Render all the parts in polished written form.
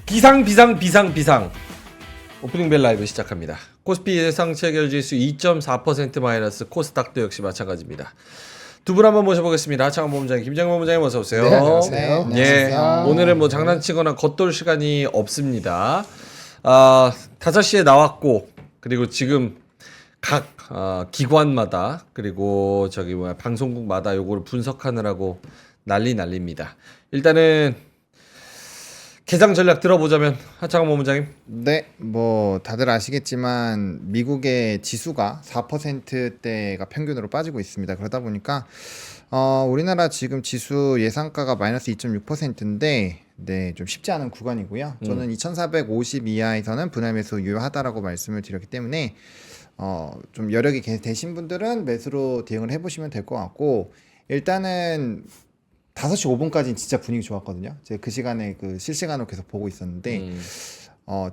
비상 오프닝 벨 라이브 시작합니다. 코스피 예상치 결지수 2.4% 마이너스, 코스닥도 역시 마찬가지입니다. 두 분 한번 모셔보겠습니다. 하창원 본부장님, 김정은 본부장님 어서 오세요. 네, 안녕하세요. 예, 안녕하세요. 오늘은 뭐 장난치거나 겉돌 시간이 없습니다. 5시에 나왔고, 그리고 지금 각 기관마다, 그리고 방송국마다 요거를 분석하느라고 난립니다. 일단은 개장 전략 들어보자면 하창원 본부장님. 네, 뭐 다들 아시겠지만 미국의 지수가 4%대가 평균으로 빠지고 있습니다. 그러다 보니까 우리나라 지금 지수 예상가가 마이너스 2.6%인데 네, 좀 쉽지 않은 구간이고요. 저는 2,450 이하에서는 분할 매수 유효하다라고 말씀을 드렸기 때문에 좀 여력이 되신 분들은 매수로 대응을 해보시면 될 것 같고, 일단은 5시 5분까지는 진짜 분위기 좋았거든요. 제가 그 시간에 그 실시간으로 계속 보고 있었는데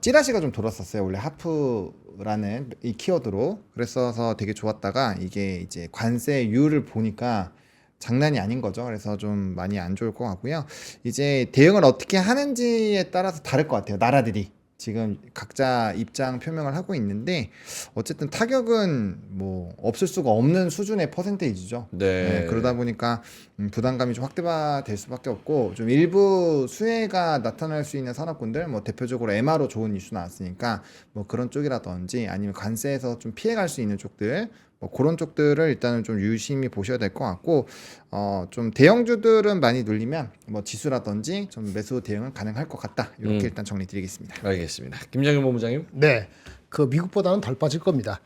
찌라시가 좀 돌았었어요. 원래 하프라는 이 키워드로. 그랬어서 되게 좋았다가 이게 이제 관세율을 보니까 장난이 아닌 거죠. 그래서 좀 많이 안 좋을 것 같고요. 이제 대응을 어떻게 하는지에 따라서 다를 것 같아요. 나라들이 지금 각자 입장 표명을 하고 있는데 어쨌든 타격은 뭐 없을 수가 없는 수준의 퍼센테이지죠. 네. 그러다 보니까 부담감이 좀 확대될 수밖에 없고, 좀 일부 수혜가 나타날 수 있는 산업군들, 뭐 대표적으로 MRO 좋은 이슈 나왔으니까 뭐 그런 쪽이라든지 아니면 관세에서 좀 피해갈 수 있는 쪽들, 뭐 그런 쪽들을 일단은 좀 유심히 보셔야 될 것 같고, 좀 대형주들은 많이 눌리면 뭐 지수라든지 좀 매수 대응은 가능할 것 같다. 이렇게 일단 정리드리겠습니다. 알겠습니다. 김정은 본부장님. 네, 그 미국보다는 덜 빠질 겁니다.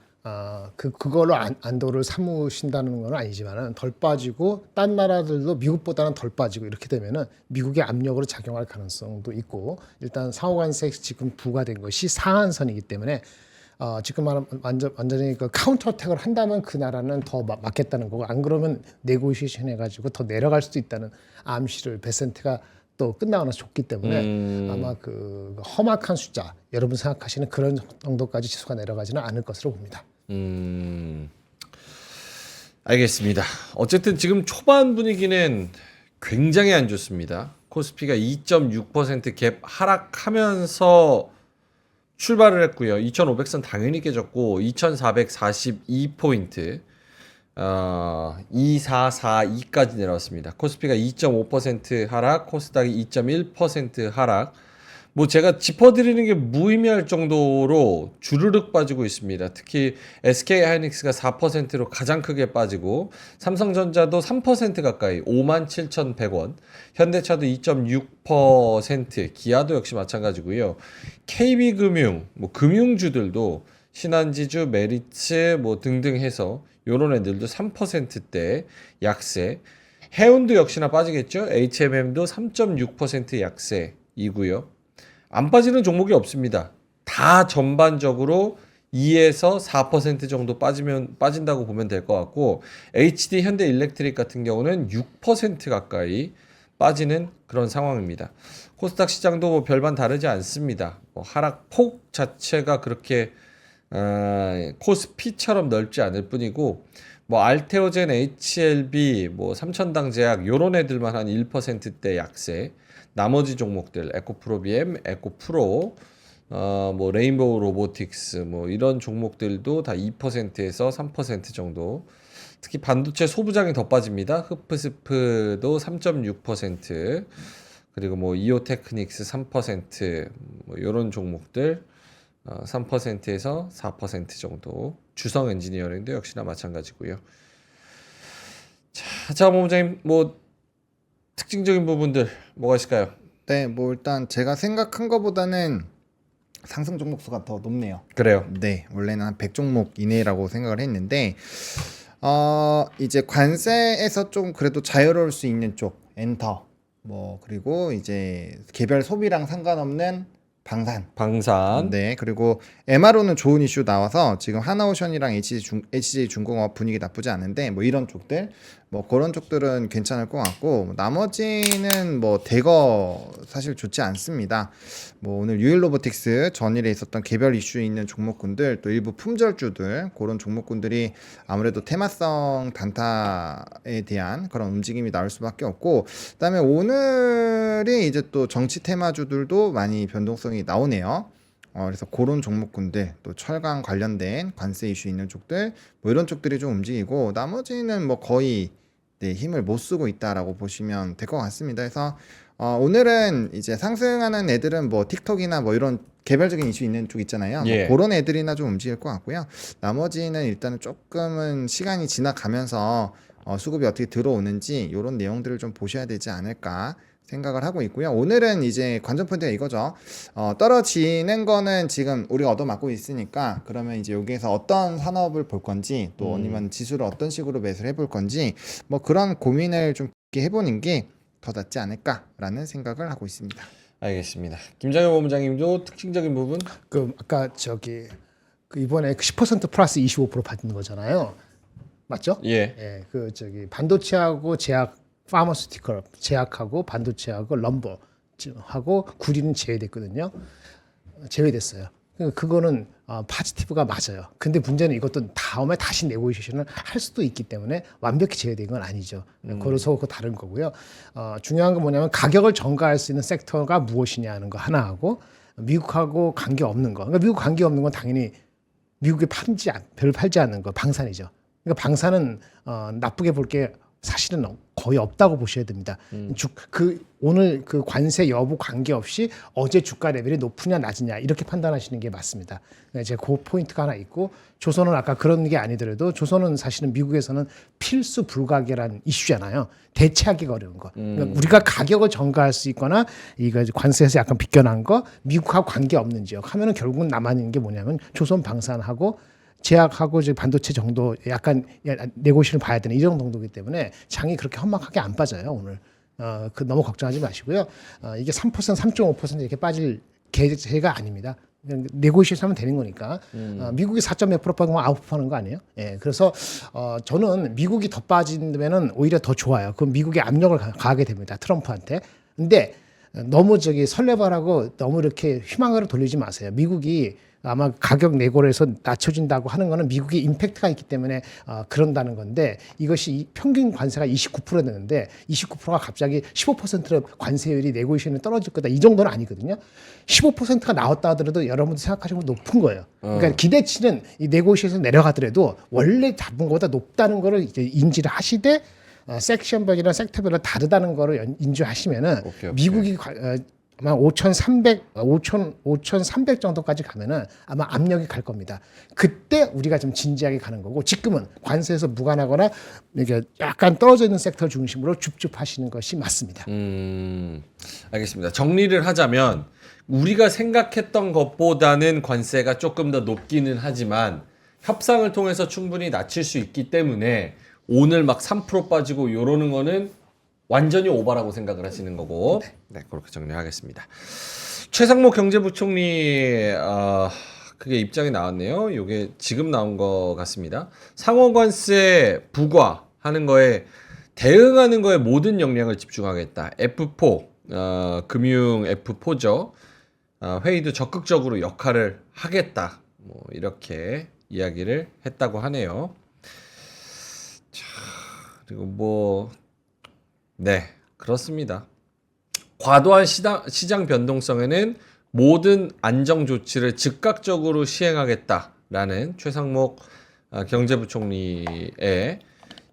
그걸로 안도를 삼으신다는 건 아니지만은 덜 빠지고 딴 나라들도 미국보다는 덜 빠지고 이렇게 되면은 미국의 압력으로 작용할 가능성도 있고, 일단 상호관세 지금 부과된 것이 상한선이기 때문에 지금 말하면 완전히 그 카운터 어택을 한다면 그 나라는 더 맞겠다는 거고, 안 그러면 네고시에이션 해가지고 더 내려갈 수도 있다는 암시를 베센트가 또 끝나고 나서 줬기 때문에 아마 그 험악한 숫자, 여러분 생각하시는 그런 정도까지 지수가 내려가지는 않을 것으로 봅니다. 알겠습니다. 어쨌든 지금 초반 분위기는 굉장히 안 좋습니다. 코스피가 2.6% 갭 하락하면서 출발을 했고요. 2,500선 당연히 깨졌고 2,442포인트 2442까지 내려왔습니다. 코스피가 2.5% 하락, 코스닥이 2.1% 하락. 뭐 제가 짚어드리는 게 무의미할 정도로 주르륵 빠지고 있습니다. 특히 SK하이닉스가 4%로 가장 크게 빠지고, 삼성전자도 3% 가까이 57,100원, 현대차도 2.6%, 기아도 역시 마찬가지고요. KB금융, 뭐 금융주들도 신한지주, 메리츠 뭐 등등 해서 요런 애들도 3%대 약세. 해운도 역시나 빠지겠죠. HMM도 3.6% 약세이고요. 안 빠지는 종목이 없습니다. 다 전반적으로 2에서 4% 정도 빠진다고 보면 될 것 같고, HD 현대일렉트릭 같은 경우는 6% 가까이 빠지는 그런 상황입니다. 코스닥 시장도 뭐 별반 다르지 않습니다. 뭐 하락폭 자체가 그렇게 코스피처럼 넓지 않을 뿐이고, 뭐 알테오젠, HLB, 뭐 삼천당 제약 요런 애들만 한 1%대 약세. 나머지 종목들 에코프로비엠, 에코프로, 뭐 레인보우 로보틱스 뭐 이런 종목들도 다 2%에서 3% 정도. 특히 반도체 소부장이 더 빠집니다. 흡프스프도 3.6%, 그리고 뭐 이오테크닉스 3%, 뭐 이런 종목들 3%에서 4% 정도. 주성 엔지니어링도 역시나 마찬가지고요. 자, 본부장님, 뭐 특징적인 부분들 뭐가 있을까요? 네, 뭐 일단 제가 생각한 것보다는 상승 종목 수가 더 높네요. 그래요. 네, 원래는 한 100종목 이내라고 생각을 했는데 이제 관세에서 좀 그래도 자유로울 수 있는 쪽 엔터, 뭐 그리고 이제 개별 소비랑 상관없는 방산. 네, 그리고 MRO는 좋은 이슈 나와서 지금 하나오션이랑 HJ중공업 분위기 나쁘지 않은데, 뭐 이런 쪽들 뭐 그런 쪽들은 괜찮을 것 같고 나머지는 뭐 대거 사실 좋지 않습니다. 뭐 오늘 유일로보틱스 전일에 있었던 개별 이슈 있는 종목군들 또 일부 품절주들 그런 종목군들이 아무래도 테마성 단타에 대한 그런 움직임이 나올 수밖에 없고 그다음에 오늘이 이제 또 정치 테마주들도 많이 변동성이 나오네요. 그래서 그런 종목군들 또 철강 관련된 관세 이슈 있는 쪽들 뭐 이런 쪽들이 좀 움직이고 나머지는 뭐 거의 네, 힘을 못 쓰고 있다라고 보시면 될 것 같습니다. 그래서 오늘은 이제 상승하는 애들은 뭐 틱톡이나 뭐 이런 개별적인 이슈 있는 쪽 있잖아요. 예. 뭐 그런 애들이나 좀 움직일 것 같고요. 나머지는 일단은 조금은 시간이 지나가면서 수급이 어떻게 들어오는지 이런 내용들을 좀 보셔야 되지 않을까 생각을 하고 있고요. 오늘은 이제 관전 포인트가 이거죠. 떨어지는 거는 지금 우리가 얻어맞고 있으니까 그러면 이제 여기에서 어떤 산업을 볼 건지 또 아니면 지수를 어떤 식으로 매수를 해볼 건지 뭐 그런 고민을 좀 해보는 게 더 낫지 않을까라는 생각을 하고 있습니다. 알겠습니다. 김장현 본부장님도 특징적인 부분? 그 아까 저기 그 이번에 10% 플러스 25% 받는 거잖아요. 맞죠? 예. 예, 그 저기 반도체하고 제약, 파머스티컬 제약하고 반도체하고 럼버 하고 구리는 제외됐거든요. 제외됐어요. 그거는 파지티브가 맞아요. 근데 문제는 이것도 다음에 다시 네고시에이션을 할 수도 있기 때문에 완벽히 제외된 건 아니죠. 그래서 그 다른 거고요. 중요한 건 뭐냐면 가격을 전가할 수 있는 섹터가 무엇이냐 하는 거 하나 하고 미국하고 관계 없는 거. 그러니까 미국 관계 없는 건 당연히 미국에 별로 팔지 않는 거 방산이죠. 그러니까 방산은 나쁘게 볼 게 사실은 거의 없다고 보셔야 됩니다. 오늘 그 관세 여부 관계없이 어제 주가 레벨이 높으냐 낮으냐 이렇게 판단하시는 게 맞습니다. 그러니까 이제 그 포인트가 하나 있고 조선은 아까 그런 게 아니더라도 조선은 사실은 미국에서는 필수 불가결한 이슈잖아요. 대체하기가 어려운 거. 그러니까 우리가 가격을 전가할 수 있거나 이거 관세에서 약간 비껴난 거 미국하고 관계 없는 지역 하면은 결국은 남아 있는 게 뭐냐면 조선 방산하고 제약하고 이제 반도체 정도 약간 네고시를 봐야 되는 이런 정도이기 때문에 장이 그렇게 험악하게 안 빠져요 오늘. 너무 걱정하지 마시고요. 이게 3%, 3.5% 이렇게 빠질 계제가 아닙니다. 네고시에이션 하면 되는 거니까. 미국이 4.몇% 빠지면 9%하는 거 아니에요? 예. 그래서 저는 미국이 더 빠지면은 오히려 더 좋아요. 그럼 미국의 압력을 가하게 됩니다. 트럼프한테. 근데 너무 설레발하고 너무 이렇게 희망을 돌리지 마세요. 미국이 아마 가격 내고를 해서 낮춰진다고 하는 거는 미국이 임팩트가 있기 때문에 그런다는 건데 이것이 평균 관세가 29% 되는데 29%가 갑자기 15%로 관세율이 네고시에이션이 떨어질 거다 이 정도는 아니거든요. 15%가 나왔다 하더라도 여러분들 생각하시는 건 높은 거예요. 그러니까 기대치는 이 네고시에이션 내려가더라도 원래 잡은 것보다 높다는 거를 이제 인지를 하시되 섹션별이나 섹터별로 다르다는 거를 인지하시면은 오케이. 미국이 아마 5,300 정도까지 가면은 아마 압력이 갈 겁니다. 그때 우리가 좀 진지하게 가는 거고 지금은 관세에서 무관하거나 이게 약간 떨어져 있는 섹터 중심으로 줍줍하시는 것이 맞습니다. 알겠습니다. 정리를 하자면 우리가 생각했던 것보다는 관세가 조금 더 높기는 하지만 협상을 통해서 충분히 낮출 수 있기 때문에 오늘 막 3% 빠지고 이러는 거는 완전히 오바라고 생각을 하시는 거고 네 그렇게 정리하겠습니다. 최상목 경제부총리 그게 입장이 나왔네요. 이게 지금 나온 거 같습니다. 상호관세 부과하는 거에 대응하는 거에 모든 역량을 집중하겠다. F4 금융 F4죠. 회의도 적극적으로 역할을 하겠다. 뭐 이렇게 이야기를 했다고 하네요. 자, 그리고 네, 그렇습니다. 과도한 시장 변동성에는 모든 안정 조치를 즉각적으로 시행하겠다라는 최상목 경제부총리의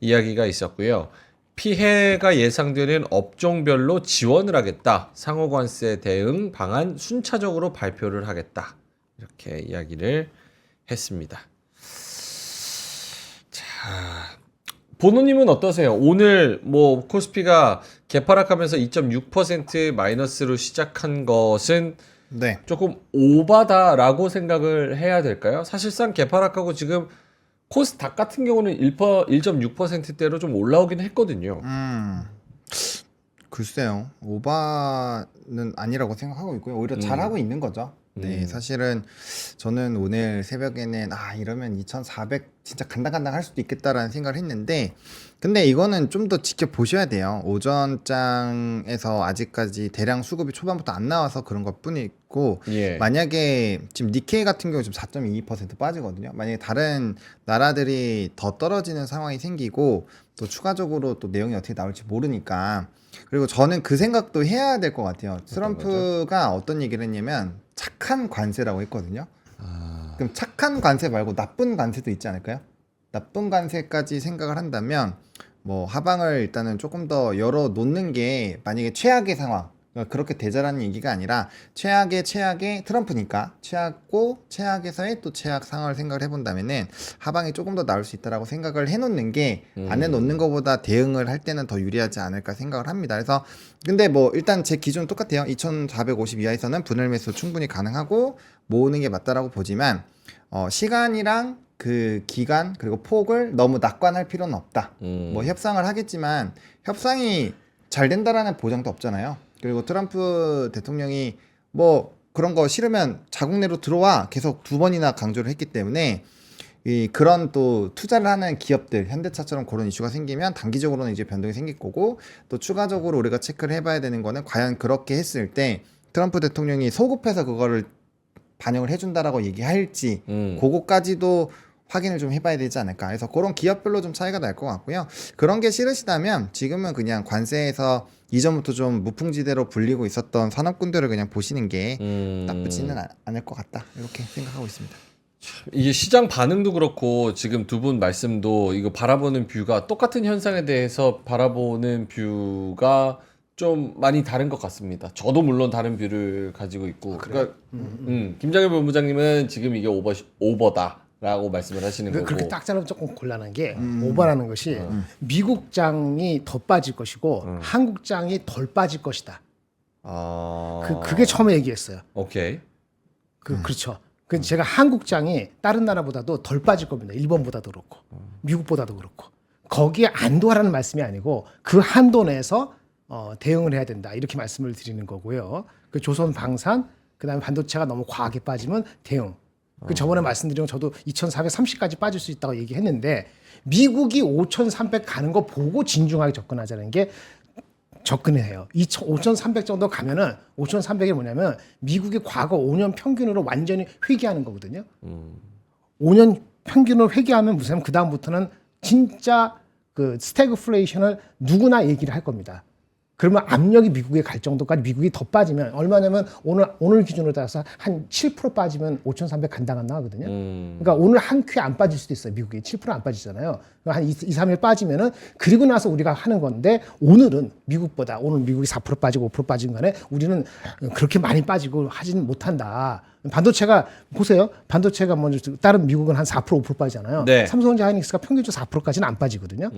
이야기가 있었고요. 피해가 예상되는 업종별로 지원을 하겠다. 상호관세 대응 방안 순차적으로 발표를 하겠다. 이렇게 이야기를 했습니다. 자, 보노님은 어떠세요? 오늘 뭐 코스피가 개파락하면서 2.6% 마이너스로 시작한 것은 네. 조금 오바다라고 생각을 해야 될까요? 사실상 개파락하고 지금 코스닥 같은 경우는 1.6%대로 좀 올라오긴 했거든요. 글쎄요. 오바는 아니라고 생각하고 있고요. 오히려 잘하고 있는 거죠. 네, 사실은 저는 오늘 새벽에는 이러면 2400 진짜 간당간당 할 수도 있겠다라는 생각을 했는데, 근데 이거는 좀 더 지켜보셔야 돼요. 오전장에서 아직까지 대량 수급이 초반부터 안 나와서 그런 것 뿐이고, 예. 만약에 지금 니케이 같은 경우 지금 4.22% 빠지거든요. 만약에 다른 나라들이 더 떨어지는 상황이 생기고 또 추가적으로 또 내용이 어떻게 나올지 모르니까, 그리고 저는 그 생각도 해야 될 것 같아요. 트럼프가 어떤 얘기를 했냐면 착한 관세라고 했거든요. 그럼 착한 관세 말고 나쁜 관세도 있지 않을까요? 나쁜 관세까지 생각을 한다면 뭐 하방을 일단은 조금 더 열어 놓는 게, 만약에 최악의 상황, 그러니까 그렇게 되자라는 얘기가 아니라 최악의 트럼프니까 최악고 최악에서의 또 최악 상황을 생각을 해본다면은 하방이 조금 더 나올 수 있다라고 생각을 해놓는 게 안 해놓는 것보다 대응을 할 때는 더 유리하지 않을까 생각을 합니다. 그래서 근데 뭐 일단 제 기준은 똑같아요. 2450 이하에서는 분할 매수 충분히 가능하고 모으는 게 맞다라고 보지만 시간이랑 그 기간 그리고 폭을 너무 낙관할 필요는 없다. 뭐 협상을 하겠지만 협상이 잘 된다라는 보장도 없잖아요. 그리고 트럼프 대통령이 뭐 그런 거 싫으면 자국 내로 들어와 계속 2번이나 강조를 했기 때문에 그런 또 투자를 하는 기업들, 현대차처럼 그런 이슈가 생기면 단기적으로는 이제 변동이 생길 거고, 또 추가적으로 우리가 체크를 해봐야 되는 거는 과연 그렇게 했을 때 트럼프 대통령이 소급해서 그거를 반영을 해준다라고 얘기할지, 그거까지도 확인을 좀 해봐야 되지 않을까. 그래서 그런 기업별로 좀 차이가 날 것 같고요. 그런 게 싫으시다면 지금은 그냥 관세에서 이전부터 좀 무풍지대로 불리고 있었던 산업군들을 그냥 보시는 게 나쁘지는 않을 것 같다, 이렇게 생각하고 있습니다. 이게 시장 반응도 그렇고 지금 두 분 말씀도 이거 바라보는 뷰가 똑같은 현상에 대해서 바라보는 뷰가 좀 많이 다른 것 같습니다. 저도 물론 다른 뷰를 가지고 있고. 그러니까 김장일 본부장님은 지금 이게 오버다라고 말씀을 하시는 거고. 그렇게 딱 자르면 조금 곤란한 게 오버라는 것이 미국장이 더 빠질 것이고 한국장이 덜 빠질 것이다. 그게 처음에 얘기했어요. 오케이. 그렇죠. 그 제가 한국장이 다른 나라보다도 덜 빠질 겁니다. 일본보다도 그렇고 미국보다도 그렇고, 거기에 안도하라는 말씀이 아니고 그 한도 내에서 대응을 해야 된다, 이렇게 말씀을 드리는 거고요. 그 조선 방산, 그다음에 반도체가 너무 과하게 빠지면 대응. 그 저번에 말씀드린 건 저도 2,430까지 빠질 수 있다고 얘기했는데, 미국이 5,300 가는 거 보고 진중하게 접근하자는 게 접근해요. 5,300 정도 가면은 5,300이 뭐냐면 미국이 과거 5년 평균으로 완전히 회귀하는 거거든요. 5년 평균으로 회귀하면 무슨 그 다음부터는 진짜 그 스태그플레이션을 누구나 얘기를 할 겁니다. 그러면 압력이 미국에 갈 정도까지 미국이 더 빠지면 얼마냐면 오늘 기준으로 따라서 한 7% 빠지면 5,300 간당 안 나가거든요. 그러니까 오늘 한 큐에 안 빠질 수도 있어요. 미국이 7% 안 빠지잖아요. 한 2, 3일 빠지면은 그리고 나서 우리가 하는 건데, 오늘은 미국보다, 오늘 미국이 4% 빠지고 5% 빠진 간에 우리는 그렇게 많이 빠지고 하지는 못한다. 반도체가 보세요. 반도체가 먼저 다른 미국은 한 4% 5% 빠지잖아요. 네. 삼성전자 하이닉스가 평균적으로 4%까지는 안 빠지거든요.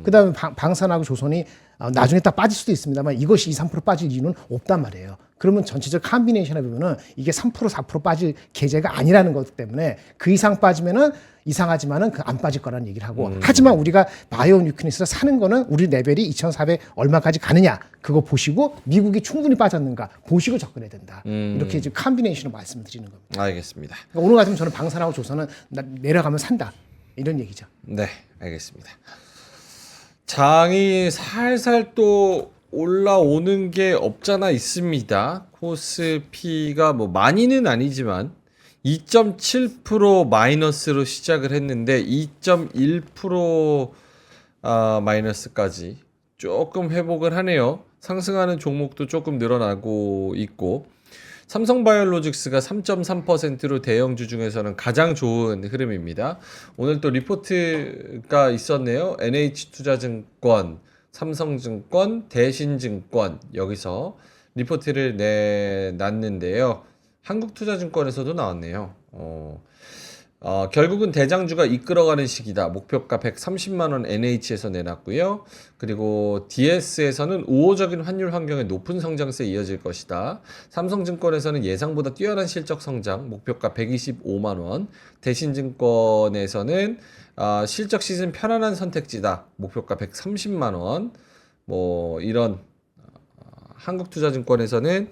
그다음에 방산하고 조선이 나중에 딱 빠질 수도 있습니다만 이것이 2, 3% 빠질 이유는 없단 말이에요. 그러면 전체적 컨비네이션에 보면은 이게 3% 4% 빠질 계제가 아니라는 것 때문에 그 이상 빠지면은 이상하지만은 그 안 빠질 거라는 얘기를 하고, 하지만 우리가 바이오 뉴클리스를 사는 거는 우리 레벨이 2,400 얼마까지 가느냐 그거 보시고 미국이 충분히 빠졌는가 보시고 접근해야 된다. 이렇게 지금 컨비네이션으로 말씀을 드리는 겁니다. 알겠습니다. 그러니까 오늘 같으면 저는 방산하고 조선은 내려가면 산다, 이런 얘기죠. 네, 알겠습니다. 장이 살살 또 올라오는 게 없잖아 있습니다. 코스피가 뭐 많이는 아니지만 2.7% 마이너스로 시작을 했는데 2.1% 마이너스까지 조금 회복을 하네요. 상승하는 종목도 조금 늘어나고 있고, 삼성바이오로직스가 3.3%로 대형주 중에서는 가장 좋은 흐름입니다. 오늘 또 리포트가 있었네요. NH투자증권, 삼성증권, 대신증권, 여기서 리포트를 내놨는데요. 한국투자증권에서도 나왔네요. 결국은 대장주가 이끌어가는 시기다. 목표가 130만 원 NH에서 내놨고요. 그리고 DS에서는 우호적인 환율 환경의 높은 성장세에 이어질 것이다. 삼성증권에서는 예상보다 뛰어난 실적 성장, 목표가 125만 원. 대신증권에서는 실적 시즌 편안한 선택지다. 목표가 130만 원. 뭐 이런 한국투자증권에서는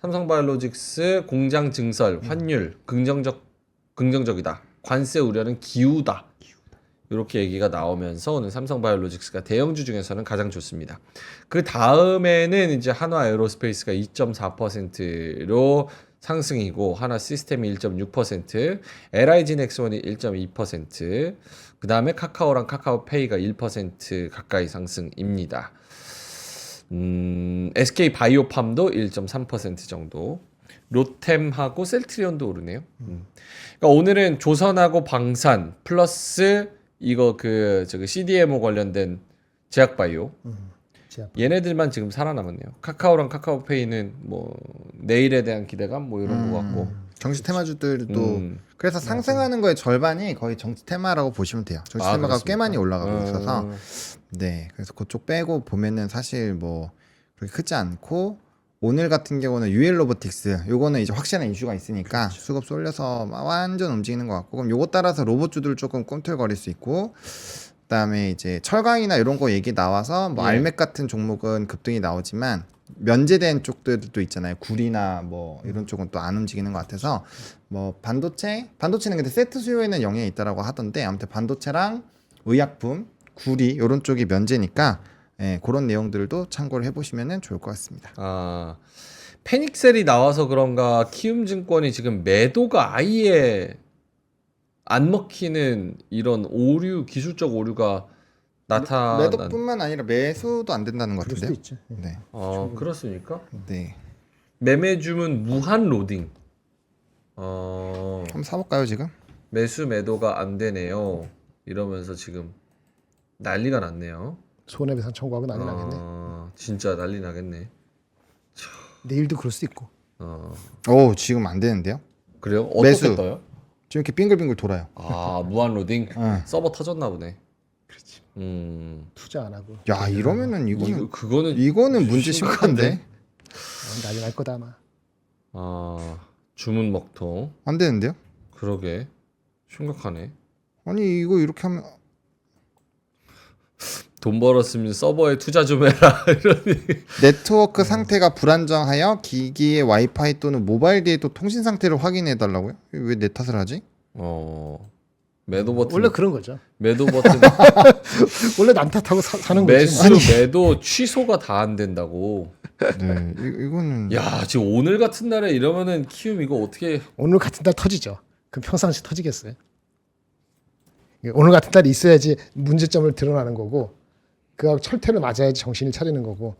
삼성바이오로직스 공장 증설 환율 긍정적이다. 관세 우려는 기우다. 이렇게 얘기가 나오면서 오늘 삼성바이오로직스가 대형주 중에서는 가장 좋습니다. 그 다음에는 이제 한화에어로스페이스가 2.4%로 상승이고 하나 시스템이 1.6%, LIG 넥스원이 1.2%, 그 다음에 카카오랑 카카오페이가 1% 가까이 상승입니다. SK 바이오팜도 1.3% 정도, 로템하고 셀트리온도 오르네요. 그러니까 오늘은 조선하고 방산 플러스 이거 저기 CDMO 관련된 제약바이오 얘네들만 지금 살아남았네요. 카카오랑 카카오페이는 뭐 내일에 대한 기대감 뭐 이런 거 같고. 정치 테마주들도 그래서 상승하는 거의 절반이 거의 정치 테마라고 보시면 돼요. 정치 테마가 그렇습니까? 꽤 많이 올라가고 있어서 네, 그래서 그쪽 빼고 보면은 사실 뭐 그렇게 크지 않고 오늘 같은 경우는 UL 로보틱스 요거는 이제 확실한 이슈가 있으니까 수급 쏠려서 막 완전 움직이는 것 같고 그럼 요거 따라서 로봇주들 조금 꿈틀거릴 수 있고 그다음에 이제 철강이나 이런 거 얘기 나와서 뭐 예. 알맥 같은 종목은 급등이 나오지만 면제된 쪽들도 있잖아요. 구리나 뭐 이런 쪽은 또 안 움직이는 것 같아서 뭐 반도체는 근데 세트 수요에는 영향이 있다라고 하던데 아무튼 반도체랑 의약품, 구리 이런 쪽이 면제니까 예, 그런 내용들도 참고를 해보시면 좋을 것 같습니다. 페닉셀이 나와서 그런가 키움증권이 지금 매도가 아예 안 먹히는 이런 오류, 기술적 오류가 나타난. 매도뿐만 아니라 매수도 안 된다는 것 그럴 수도 같은데요. 있죠. 네, 그렇습니까? 네. 매매 주문 무한 로딩. 한번 사볼까요 지금? 매수 매도가 안 되네요. 이러면서 지금 난리가 났네요. 손해배상 청구하고 난리 나겠네. 진짜 난리 나겠네. 내일도 그럴 수도 있고. 오 지금 안 되는데요? 그래요? 어떻게 매수. 떠요? 지금 이렇게 빙글빙글 돌아요. 무한 로딩. 네. 서버 터졌나 보네. 그렇지. 음. 투자 안 하고. 야 이러면은 이거는 그거는 문제 심각한데 난리 날 거다 아마. 주문 먹통. 안 되는데요? 그러게. 심각하네. 아니 이거 이렇게 하면 돈 벌었으면 서버에 투자 좀 해라. 이러니. 네트워크 상태가 불안정하여 기기의 와이파이 또는 모바일 데이터 통신 상태를 확인해 달라고요? 왜 내 탓을 하지? 매도 버튼. 원래 그런 거죠. 매도 버튼. 원래 남 탓하고 사는 매수 거지. 매도 취소가 다 안 된다고. 네, 이거는 야, 지금 오늘 같은 날에 이러면은 키움 이거 어떻게? 오늘 같은 날 터지죠. 그럼 평상시 터지겠어요? 오늘 같은 날이 있어야지 문제점을 드러나는 거고 그 철퇴를 맞아야지 정신을 차리는 거고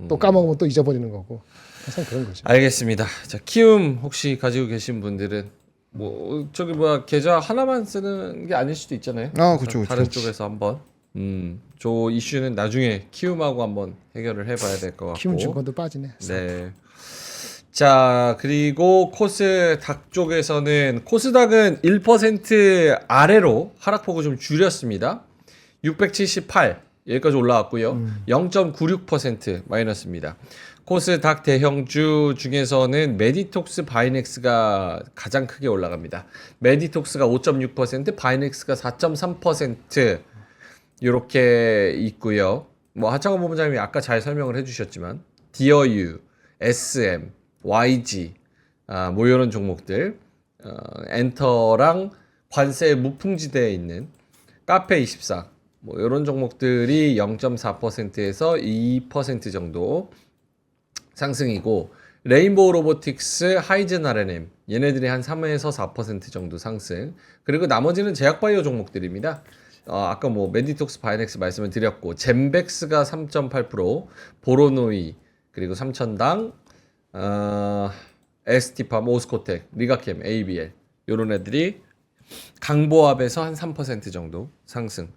또 까먹으면 또 잊어버리는 거고 항상 그런 거죠. 알겠습니다. 자, 키움 혹시 가지고 계신 분들은 뭐 저기 계좌 하나만 쓰는 게 아닐 수도 있잖아요. 그쵸. 다른 쪽에서 한번 저 이슈는 나중에 키움하고 한번 해결을 해봐야 될 것 같고. 키움증권도 빠지네. 네. 자, 그리고 코스닥 쪽에서는 코스닥은 1% 아래로 하락폭을 좀 줄였습니다. 678 여기까지 올라왔고요. 0.96% 마이너스입니다. 코스닥 대형주 중에서는 메디톡스 바이넥스가 가장 크게 올라갑니다. 메디톡스가 5.6%, 바이넥스가 4.3% 이렇게 있고요. 뭐 하창원 본부장님이 아까 잘 설명을 해주셨지만 디어유, SM, YG 뭐 이런 종목들 엔터랑 관세 무풍지대에 있는 카페24 뭐 이런 종목들이 0.4%에서 2% 정도 상승이고 레인보우 로보틱스, 하이젠 R&M 얘네들이 한 3에서 4% 정도 상승. 그리고 나머지는 제약바이오 종목들입니다. 아까 뭐 메디톡스, 바이넥스 말씀을 드렸고 젠백스가 3.8%, 보로노이 그리고 삼천당, ST팜, 오스코텍, 리가캠, ABL 요런 애들이 강보합에서 한 3% 정도 상승.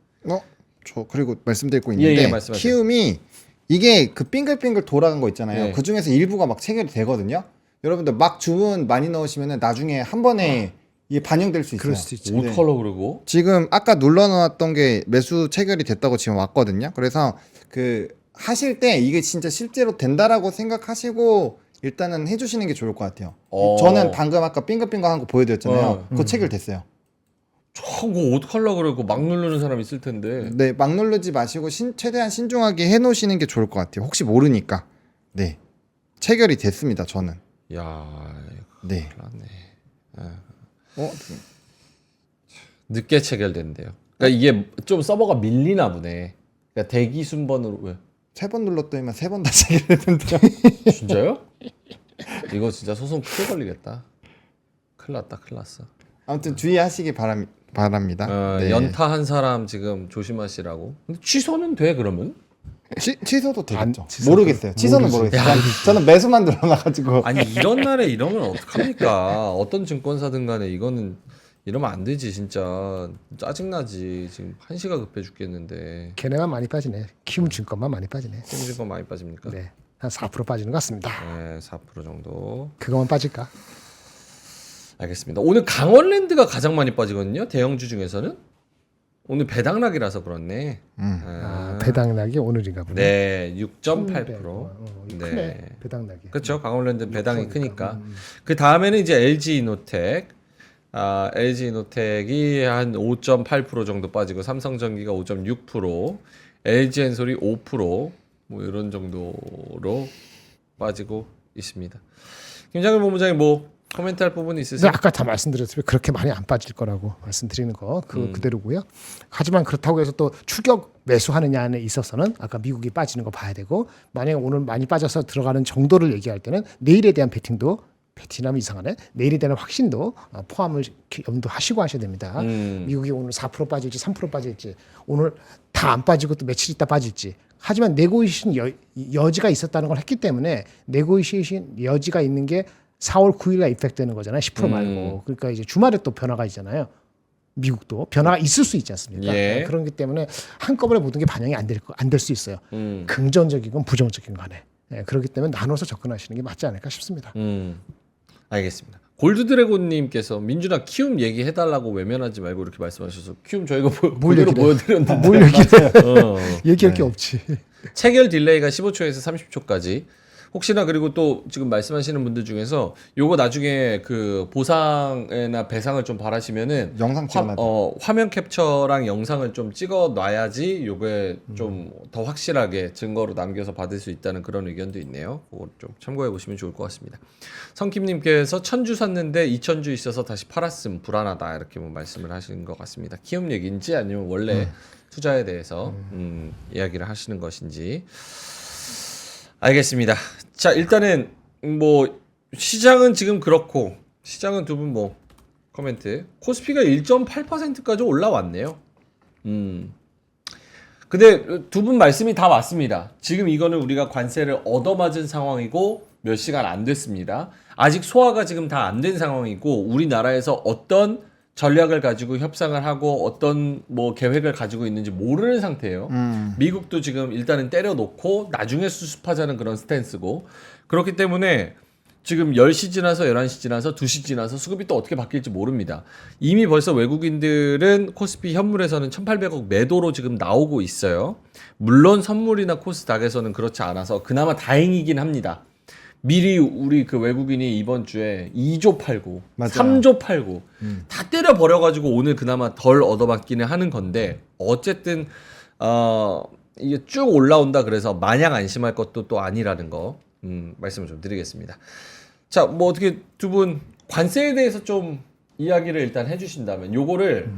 저 그리고 말씀드릴 거 있는데 말씀하세요. 키움이 이게 그 빙글빙글 돌아간 거 있잖아요. 네. 그 중에서 일부가 막 체결이 되거든요. 여러분들 막 주문 많이 넣으시면은 나중에 한 번에 이게 반영될 수 있어요. 그럴 수도 있죠. 어떡하려고 그러고? 지금 아까 눌러놨던 게 매수 체결이 됐다고 지금 왔거든요. 그래서 그 하실 때 이게 진짜 실제로 된다라고 생각하시고 일단은 해주시는 게 좋을 것 같아요. 저는 방금 아까 빙글빙글한 거 보여드렸잖아요. 그거 체결됐어요. 저거 어떡하려고 그러고 막 누르는 사람 있을 텐데. 네, 막 누르지 마시고 최대한 신중하게 해놓으시는 게 좋을 것 같아요. 혹시 모르니까. 네. 체결이 됐습니다. 저는. 야, 네. 큰일 났네. 어? 늦게 체결된대요. 그러니까 이게 좀 서버가 밀리나 보네. 그러니까 대기 순번으로 왜? 3번 눌렀더니만 3번 다 체결했는데요. 진짜요? 이거 진짜 소송 크게 걸리겠다. 큰일 났다, 큰일 났어. 아무튼 주의하시기 바랍니다. 네. 연타한 사람 지금 조심하시라고. 근데 취소는 돼 그러면? 취소도 되겠죠. 취소도 모르겠어요. 취소는 모르지. 모르겠어요. 저는 매수만 늘어나가지고. 아니 이런 날에 이러면 어떡합니까? 어떤 증권사든 간에 이거는 이러면 안 되지 진짜. 짜증나지. 지금 한시가 급해 죽겠는데. 걔네만 많이 빠지네. 키움증권만 많이 빠지네. 키움증권 많이 빠집니까? 네, 한 4% 빠지는 것 같습니다. 네, 4% 정도. 그거만 빠질까? 알겠습니다. 오늘 강원랜드가 가장 많이 빠지거든요. 대형주 중에서는. 오늘 배당락이라서 그렇네. 배당락이 오늘인가 보네. 네, 6.8%. 300. 네. 크네. 배당락이. 그렇죠. 강원랜드 배당이 6%니까. 크니까. 그 다음에는 이제 LG이노텍. LG이노텍이 한 5.8% 정도 빠지고 삼성전기가 5.6%, LG엔솔이 5%, 뭐 이런 정도로 빠지고 있습니다. 김장일 본부장님 뭐 코멘트할 부분이 근데 있으세요? 아까 다 말씀드렸지만 그렇게 많이 안 빠질 거라고 말씀드리는 거 그대로고요. 하지만 그렇다고 해서 또 추격 매수하느냐에 있어서는 아까 미국이 빠지는 거 봐야 되고 만약에 오늘 많이 빠져서 들어가는 정도를 얘기할 때는 내일에 대한 베팅하면 이상하네. 내일에 대한 확신도 포함을 염두하시고 하셔야 됩니다. 미국이 오늘 4% 빠질지 3% 빠질지 오늘 다 안 빠지고 또 며칠 있다 빠질지. 하지만 네고시에이션 여지가 있었다는 걸 했기 때문에 네고시에이션 여지가 있는 게 4월 9일날 입ек되는 거잖아요. 10% 말고. 그러니까 이제 주말에 또 변화가 있잖아요. 미국도 변화가 있을 수 있지 않습니까? 예. 그렇기 때문에 한꺼번에 모든 게 반영이 안 될 수 있어요. 긍정적이건 부정적인 간에. 네, 그렇기 때문에 나눠서 접근하시는 게 맞지 않을까 싶습니다. 알겠습니다. 골드드래곤님께서 민준아 키움 얘기해달라고 외면하지 말고 이렇게 말씀하셔서 키움 저희가 그대로 보여드렸는데 뭘 얘기해? 어. 얘기할 게 없지. 체결 딜레이가 15초에서 30초까지. 혹시나 그리고 또 지금 말씀하시는 분들 중에서 요거 나중에 그 보상이나 배상을 좀 바라시면은 영상 찍어놔야 화면 캡처랑 영상을 좀 찍어 놔야지 요게 좀 더 확실하게 증거로 남겨서 받을 수 있다는 그런 의견도 있네요. 그거 좀 참고해 보시면 좋을 것 같습니다. 성킴님께서 1000주 샀는데 2000주 있어서 다시 팔았음 불안하다 이렇게 뭐 말씀을 하시는 것 같습니다. 키움 얘기인지 아니면 원래 투자에 대해서 이야기를 하시는 것인지. 알겠습니다. 자, 일단은 뭐 시장은 지금 그렇고 시장은 두 분 뭐 코멘트. 코스피가 1.8%까지 올라왔네요. 근데 두 분 말씀이 다 맞습니다. 지금 이거는 우리가 관세를 얻어맞은 상황이고 몇 시간 안 됐습니다. 아직 소화가 지금 다 안 된 상황이고 우리나라에서 어떤 전략을 가지고 협상을 하고 어떤 뭐 계획을 가지고 있는지 모르는 상태예요. 미국도 지금 일단은 때려놓고 나중에 수습하자는 그런 스탠스고 그렇기 때문에 지금 10시 지나서 11시 지나서 2시 지나서 수급이 또 어떻게 바뀔지 모릅니다. 이미 벌써 외국인들은 코스피 현물에서는 1800억 매도로 지금 나오고 있어요. 물론 선물이나 코스닥에서는 그렇지 않아서 그나마 다행이긴 합니다. 미리 우리 그 외국인이 이번 주에 2조 팔고 맞아요. 3조 팔고 다 때려 버려가지고 오늘 그나마 덜 얻어맞기는 하는 건데 어쨌든 이게 쭉 올라온다 그래서 마냥 안심할 것도 또 아니라는 거 말씀을 좀 드리겠습니다. 자, 뭐 어떻게 두 분 관세에 대해서 좀 이야기를 일단 해주신다면 요거를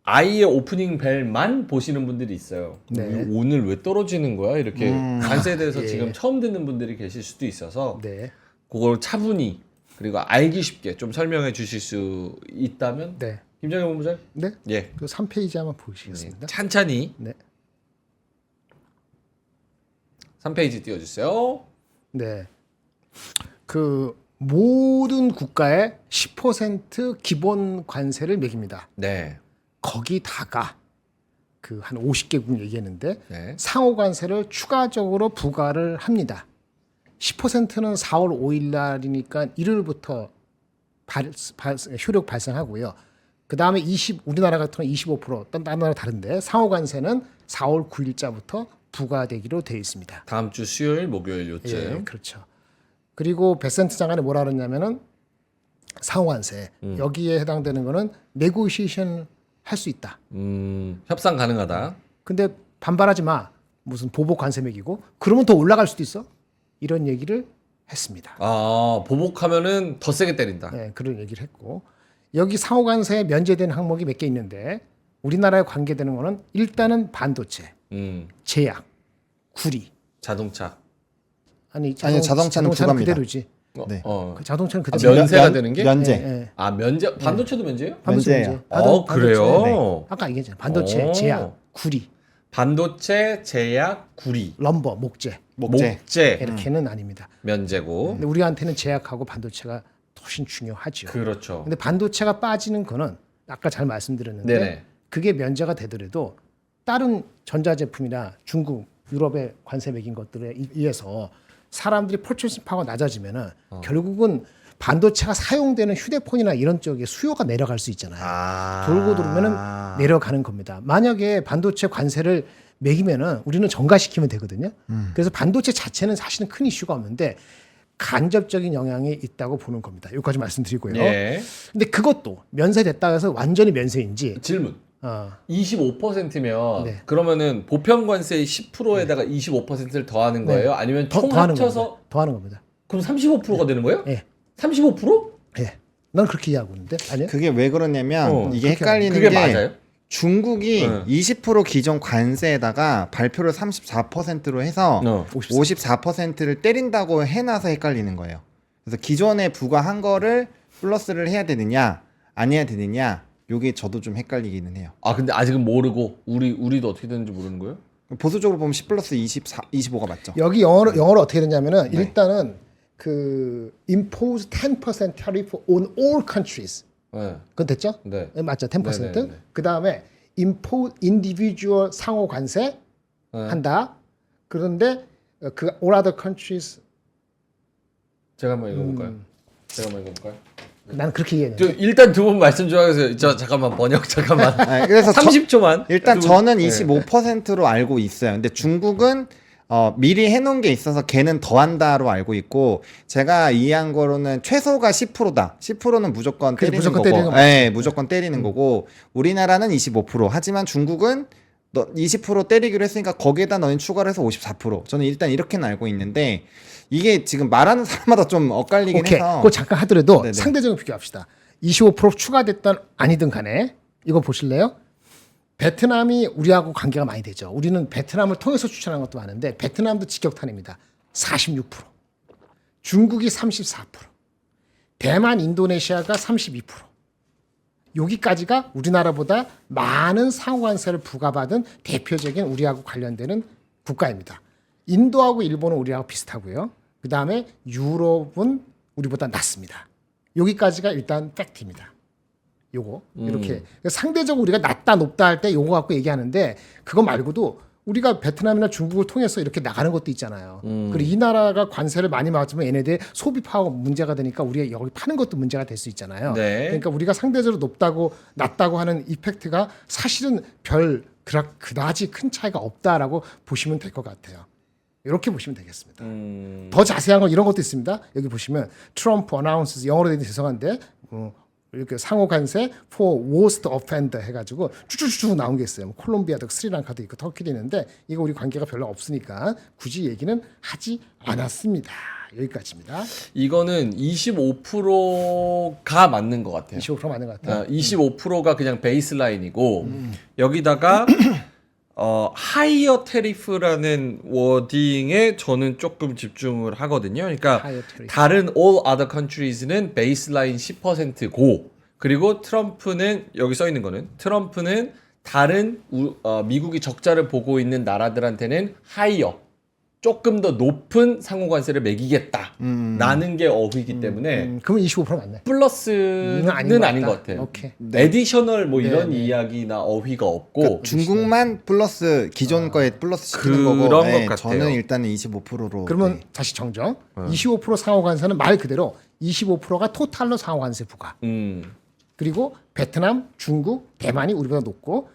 아예 오프닝 벨만 보시는 분들이 있어요. 네. 오늘 왜 떨어지는 거야? 이렇게 관세에 대해서 예. 지금 처음 듣는 분들이 계실 수도 있어서 네. 그걸 차분히 그리고 알기 쉽게 좀 설명해 주실 수 있다면 네. 김정일 본부장 네. 예 그 3페이지 한번 보시겠습니다. 찬찬히 네. 3페이지 띄워주세요. 네. 그 모든 국가에 10% 기본 관세를 매깁니다. 네. 거기다가 그 한 50개국 얘기했는데 네. 상호 관세를 추가적으로 부과를 합니다. 10%는 4월 5일 날이니까 일요일부터 효력 발생하고요. 그 다음에 우리나라 같은 경우 25%, 다른 나라 다른데 상호 관세는 4월 9일자부터 부과되기로 되어 있습니다. 다음 주 수요일, 목요일 요쯤. 예, 그렇죠. 그리고 베센트 장관이 뭐라 그러냐면은 상호관세 여기에 해당되는 거는 네고시에이션 할 수 있다. 협상 가능하다. 근데 반발하지 마. 무슨 보복 관세 매기고 그러면 더 올라갈 수도 있어. 이런 얘기를 했습니다. 아, 보복하면은 더 세게 때린다. 네, 그런 얘기를 했고 여기 상호관세에 면제되는 항목이 몇 개 있는데 우리나라에 관계되는 거는 일단은 반도체, 제약, 구리. 자동차. 아니 자동차는 부가입니다. 그대로지. 네. 그 자동차는 아, 그대로. 면세가 면- 되는 게? 면제. 예, 예. 아, 면제. 반도체도 면제예요? 반도체 면제예요. 문제. 그래요? 네. 아까 얘기했잖아요. 반도체, 오. 제약, 구리, 반도체, 제약, 구리, 럼버, 목재 목재. 이렇게는 아닙니다. 면제고. 근데 우리한테는 제약하고 반도체가 훨씬 중요하죠. 그렇죠. 근데 반도체가 빠지는 거는 아까 잘 말씀드렸는데 네네. 그게 면제가 되더라도 다른 전자제품이나 중국, 유럽의 관세 매긴 것들에 의해서 사람들이 퍼체싱 파워가 낮아지면은 결국은 반도체가 사용되는 휴대폰이나 이런 쪽에 수요가 내려갈 수 있잖아요. 돌고 돌면은 내려가는 겁니다. 만약에 반도체 관세를 매기면은 우리는 전가시키면 되거든요. 그래서 반도체 자체는 사실은 큰 이슈가 없는데 간접적인 영향이 있다고 보는 겁니다. 여기까지 말씀드리고요. 예. 근데 그것도 면세됐다 해서 완전히 면세인지 질문. 어, 25%면 네. 그러면은 보편 관세의 10%에다가 25%를 더하는 거예요? 아니면 총 더하는 합쳐서 겁니다. 더하는 겁니다. 그럼 35%가 되는 거예요? 예. 35%? 예. 난 그렇게 이해하고 있는데 아니요? 그게 왜 그러냐면 이게 헷갈리는 그게 게 맞아요? 중국이 네. 20% 기존 관세에다가 발표를 34%로 해서 54%를 때린다고 해놔서 헷갈리는 거예요. 그래서 기존에 부과한 거를 플러스를 해야 되느냐 안 해야 되느냐 요게 저도 좀 헷갈리기는 해요. 아 근데 아직은 모르고 우리도 어떻게 되는지 모르는 거예요? 보수적으로 보면 10 플러스 25가 맞죠. 여기 영어로 어떻게 되냐면은 일단은 그 impose 10% tariff on all countries. 네. 그건 됐죠? 네. 네, 맞죠? 10%. 네네네. 그다음에 impose individual 상호 관세 네. 한다. 그런데 그 all other countries 제가 한번 읽어볼까요? 제가 한번 읽어볼까요? 나는 그렇게 이해했는데. 저 일단 두 분 말씀 좀 하세요. 저 잠깐만 번역 잠깐만. 그래서 30초만. 일단 두 분. 저는 네. 25%로 알고 있어요. 근데 중국은 미리 해놓은 게 있어서 걔는 더한다로 알고 있고 제가 이해한 거로는 최소가 10%다. 10%는 무조건 그래, 때리는 무조건 거고, 때리는 거 네, 무조건 때리는 거고 우리나라는 25%. 하지만 중국은 20% 때리기로 했으니까 거기에다 너희 추가를 해서 54%. 저는 일단 이렇게는 알고 있는데 이게 지금 말하는 사람마다 좀 엇갈리긴 오케이. 해서. 그거 잠깐 하더라도 네네. 상대적으로 비교합시다. 25% 추가됐든 아니든 간에 이거 보실래요? 베트남이 우리하고 관계가 많이 되죠. 우리는 베트남을 통해서 추천한 것도 많은데 베트남도 직격탄입니다. 46%. 중국이 34%. 대만, 인도네시아가 32%. 여기까지가 우리나라보다 많은 상호관세를 부과받은 대표적인 우리하고 관련되는 국가입니다. 인도하고 일본은 우리하고 비슷하고요. 그 다음에 유럽은 우리보다 낮습니다. 여기까지가 일단 팩트입니다. 요거 이렇게 상대적으로 우리가 낮다 높다 할 때 요거 갖고 얘기하는데 그거 말고도 우리가 베트남이나 중국을 통해서 이렇게 나가는 것도 있잖아요. 그리고 이 나라가 관세를 많이 맞으면 얘네들 소비 파워가 문제가 되니까 우리가 여기 파는 것도 문제가 될 수 있잖아요. 네. 그러니까 우리가 상대적으로 높다고 낮다고 하는 이펙트가 사실은 별 그다지 큰 차이가 없다라고 보시면 될 것 같아요. 이렇게 보시면 되겠습니다. 더 자세한 건 이런 것도 있습니다. 여기 보시면 트럼프 어나운스 영어로 되는 죄송한데 이렇게 상호 관세 for worst offender 해가지고 쭉쭉쭉 나온 게 있어요. 뭐 콜롬비아도 스리랑카도 있고 터키도 있는데 이거 우리 관계가 별로 없으니까 굳이 얘기는 하지 않았습니다. 여기까지입니다. 이거는 25%가 맞는 것 같아요. 25% 맞는 것 같아요. 25%가 그냥 베이스라인이고 여기다가 하이어 테리프라는 워딩에 저는 조금 집중을 하거든요. 그러니까 Higher tariff. 다른 all other countries는 베이스라인 10%고 그리고 트럼프는 여기 써 있는 거는 트럼프는 다른 미국이 적자를 보고 있는 나라들한테는 하이어 조금 더 높은 상호관세를 매기겠다라는 게 어휘이기 때문에 그러면 25% 맞네. 플러스는 아닌 것 아닌 같다. 것 같아요. 오케이. 에디셔널 뭐 이런 네. 이야기나 어휘가 없고 그러니까 중국만 플러스 기존 거에 플러스 시키는 거고 그런 네, 것 같아요. 저는 일단은 25%로 그러면 다시 정정. 25% 상호관세는 말 그대로 25%가 토탈로 상호관세 부과. 그리고 베트남, 중국, 대만이 우리보다 높고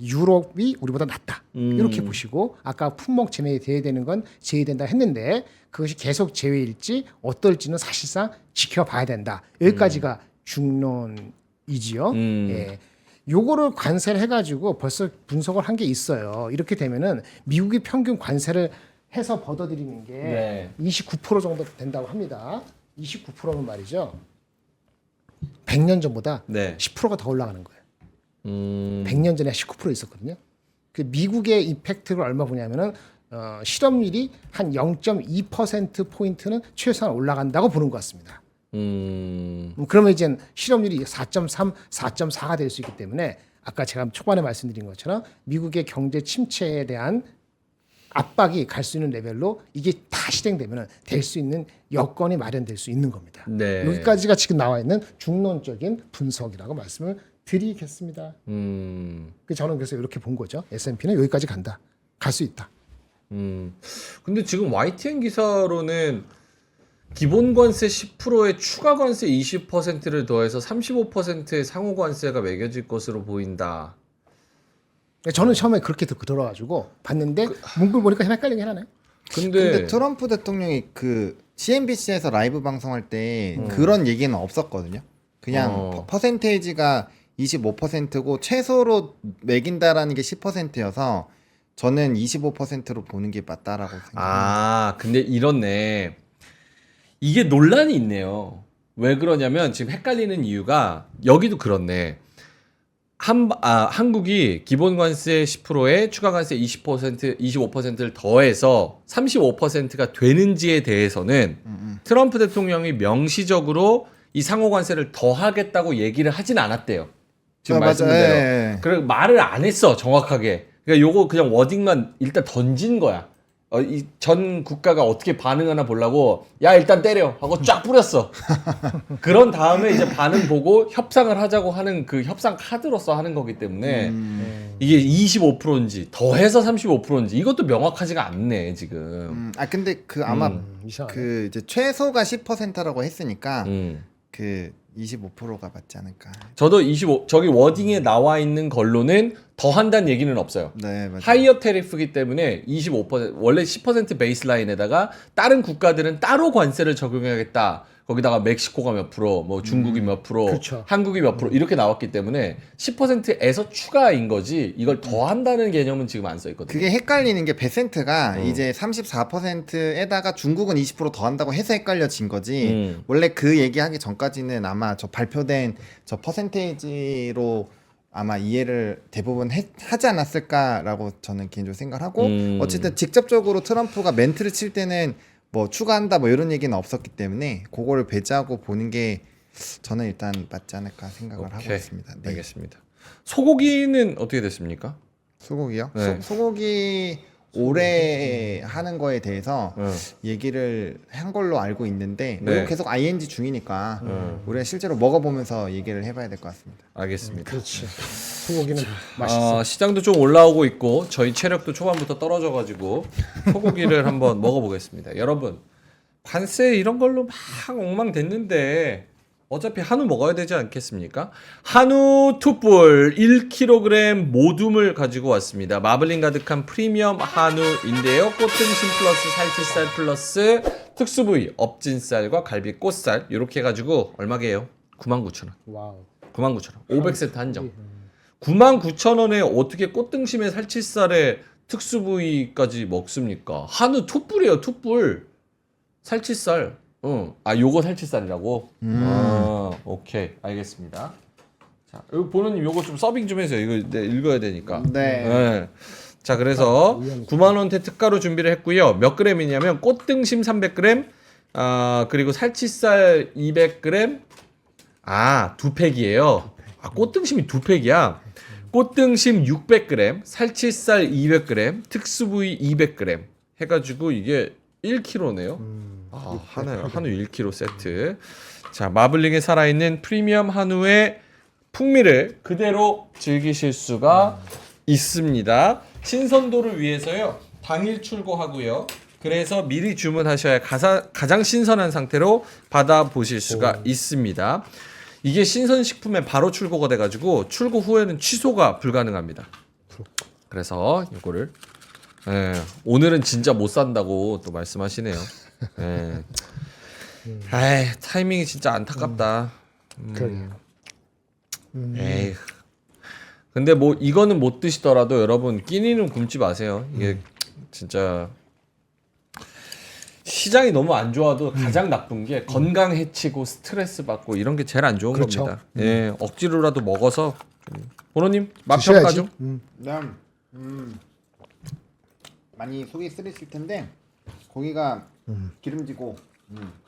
유럽이 우리보다 낮다. 이렇게 보시고 아까 품목 제외돼야 되는 건 제외된다 했는데 그것이 계속 제외일지 어떨지는 사실상 지켜봐야 된다. 여기까지가 중론이지요. 예. 요거를 관세를 해가지고 벌써 분석을 한 게 있어요. 이렇게 되면은 미국이 평균 관세를 해서 벗어드리는 게 네. 29% 정도 된다고 합니다. 29%는 말이죠. 100년 전보다 네. 10%가 더 올라가는 거예요. 100년 전에 19% 있었거든요. 그 미국의 임팩트를 얼마 보냐면은 실업률이 한 0.2% 포인트는 최소한 올라간다고 보는 것 같습니다. 그러면 이제 실업률이 4.3, 4.4가 될 수 있기 때문에 아까 제가 초반에 말씀드린 것처럼 미국의 경제 침체에 대한 압박이 갈 수 있는 레벨로 이게 다 실행되면 될 수 있는 여건이 마련될 수 있는 겁니다. 네. 여기까지가 지금 나와 있는 중론적인 분석이라고 말씀을 드리겠습니다. 저는 그래서 이렇게 본 거죠. S&P는 여기까지 간다. 갈 수 있다. 근데 지금 YTN 기사로는 기본 관세 10%에 추가 관세 20%를 더해서 35%의 상호 관세가 매겨질 것으로 보인다. 저는 처음에 그렇게 들어가지고 봤는데 문구를 보니까 헷갈리긴 하네. 근데 트럼프 대통령이 그 CNBC에서 라이브 방송할 때 그런 얘기는 없었거든요. 그냥 퍼센테이지가 25%고 최소로 매긴다라는 게 10%여서 저는 25%로 보는 게 맞다라고 생각합니다. 아, 근데 이렇네. 이게 논란이 있네요. 왜 그러냐면 지금 헷갈리는 이유가 여기도 그렇네. 한국이 기본 관세 10%에 추가 관세 20%, 25%를 더해서 35%가 되는지에 대해서는 트럼프 대통령이 명시적으로 이 상호 관세를 더하겠다고 얘기를 하진 않았대요. 지금 말씀드린 대로. 예. 그리고 말을 안 했어, 정확하게. 그러니까 요거 그냥 워딩만 일단 던진 거야. 이 전 국가가 어떻게 반응하나 보려고 야 일단 때려 하고 쫙 뿌렸어. 그런 다음에 이제 반응 보고 협상을 하자고 하는 그 협상 카드로서 하는 거기 때문에 이게 25%인지 더해서 35%인지 이것도 명확하지가 않네 지금. 근데 그 아마 이상하네. 그 이제 최소가 10%라고 했으니까 음. 그 25%가 맞지 않을까. 저도 25 저기 워딩에 나와 있는 걸로는 더 한다는 얘기는 없어요. 네, 맞아요. 하이어 테리프기 때문에 25% 원래 10% 베이스라인에다가 다른 국가들은 따로 관세를 적용해야겠다. 거기다가 멕시코가 몇 프로, 뭐 중국이 몇 프로, 그쵸. 한국이 몇 프로 이렇게 나왔기 때문에 10%에서 추가인 거지 이걸 더 한다는 개념은 지금 안 써 있거든요. 그게 헷갈리는 게 베센트가 이제 34%에다가 중국은 20% 더 한다고 해서 헷갈려진 거지. 원래 그 얘기하기 전까지는 아마 저 발표된 저 퍼센테이지로 아마 이해를 대부분 하지 않았을까라고 저는 개인적으로 생각하고 어쨌든 직접적으로 트럼프가 멘트를 칠 때는 뭐 추가한다 뭐 이런 얘기는 없었기 때문에 그거를 배제하고 보는 게 저는 일단 맞지 않을까 생각을 하고 있습니다. 네. 알겠습니다. 소고기는 어떻게 됐습니까? 소고기요? 네. 소고기 올해 하는 거에 대해서 얘기를 한 걸로 알고 있는데 네. 이거 계속 ING 중이니까 우리가 실제로 먹어보면서 얘기를 해봐야 될 것 같습니다. 알겠습니다. 그렇지. 소고기는 맛있어. 시장도 좀 올라오고 있고 저희 체력도 초반부터 떨어져가지고 소고기를 한번 먹어보겠습니다. 여러분 관세 이런 걸로 막 엉망됐는데 어차피 한우 먹어야 되지 않겠습니까? 한우 툭불 1kg 모둠을 가지고 왔습니다. 마블링 가득한 프리미엄 한우인데요. 꽃등심 플러스 살치살 플러스 특수 부위 업진살과 갈비 꽃살 이렇게 해가지고 얼마게요? 99,000원. 와우. 99,000원. 500세트 한정. 99,000원에 어떻게 꽃등심에 살치살에 특수 부위까지 먹습니까? 한우 툭불이에요, 툭불. 살치살. 요거 살치살이라고? 오케이. 알겠습니다. 자, 여기 보는 요거 좀 서빙 좀 해주세요. 이거 네, 읽어야 되니까. 네. 자, 그래서 9만원대 특가로 준비를 했고요. 몇 그램이냐면 꽃등심 300g, 그리고 살치살 200g, 두 팩이에요. 꽃등심이 두 팩이야. 꽃등심 600g, 살치살 200g, 특수부위 200g 해가지고 이게 1kg네요. 한우 1kg 세트. 자, 마블링에 살아있는 프리미엄 한우의 풍미를 그대로 즐기실 수가 있습니다. 신선도를 위해서요. 당일 출고하고요. 그래서 미리 주문하셔야 가장 신선한 상태로 받아보실 수가 있습니다. 이게 신선식품에 바로 출고가 돼가지고 출고 후에는 취소가 불가능합니다. 그래서 이거를 오늘은 진짜 못 산다고 또 말씀하시네요. 타이밍이 진짜 안타깝다. 그러게요. 에이. 근데 뭐 이거는 못 드시더라도 여러분 끼니는 굶지 마세요. 이게 진짜 시장이 너무 안 좋아도 가장 나쁜 게 건강 해치고 스트레스 받고 이런 게 제일 안 좋은 그렇죠. 겁니다. 예, 억지로라도 먹어서 보노님 맛 평가 드셔야지. 좀. 그다음 많이 속이 쓰리실 텐데 고기가 기름지고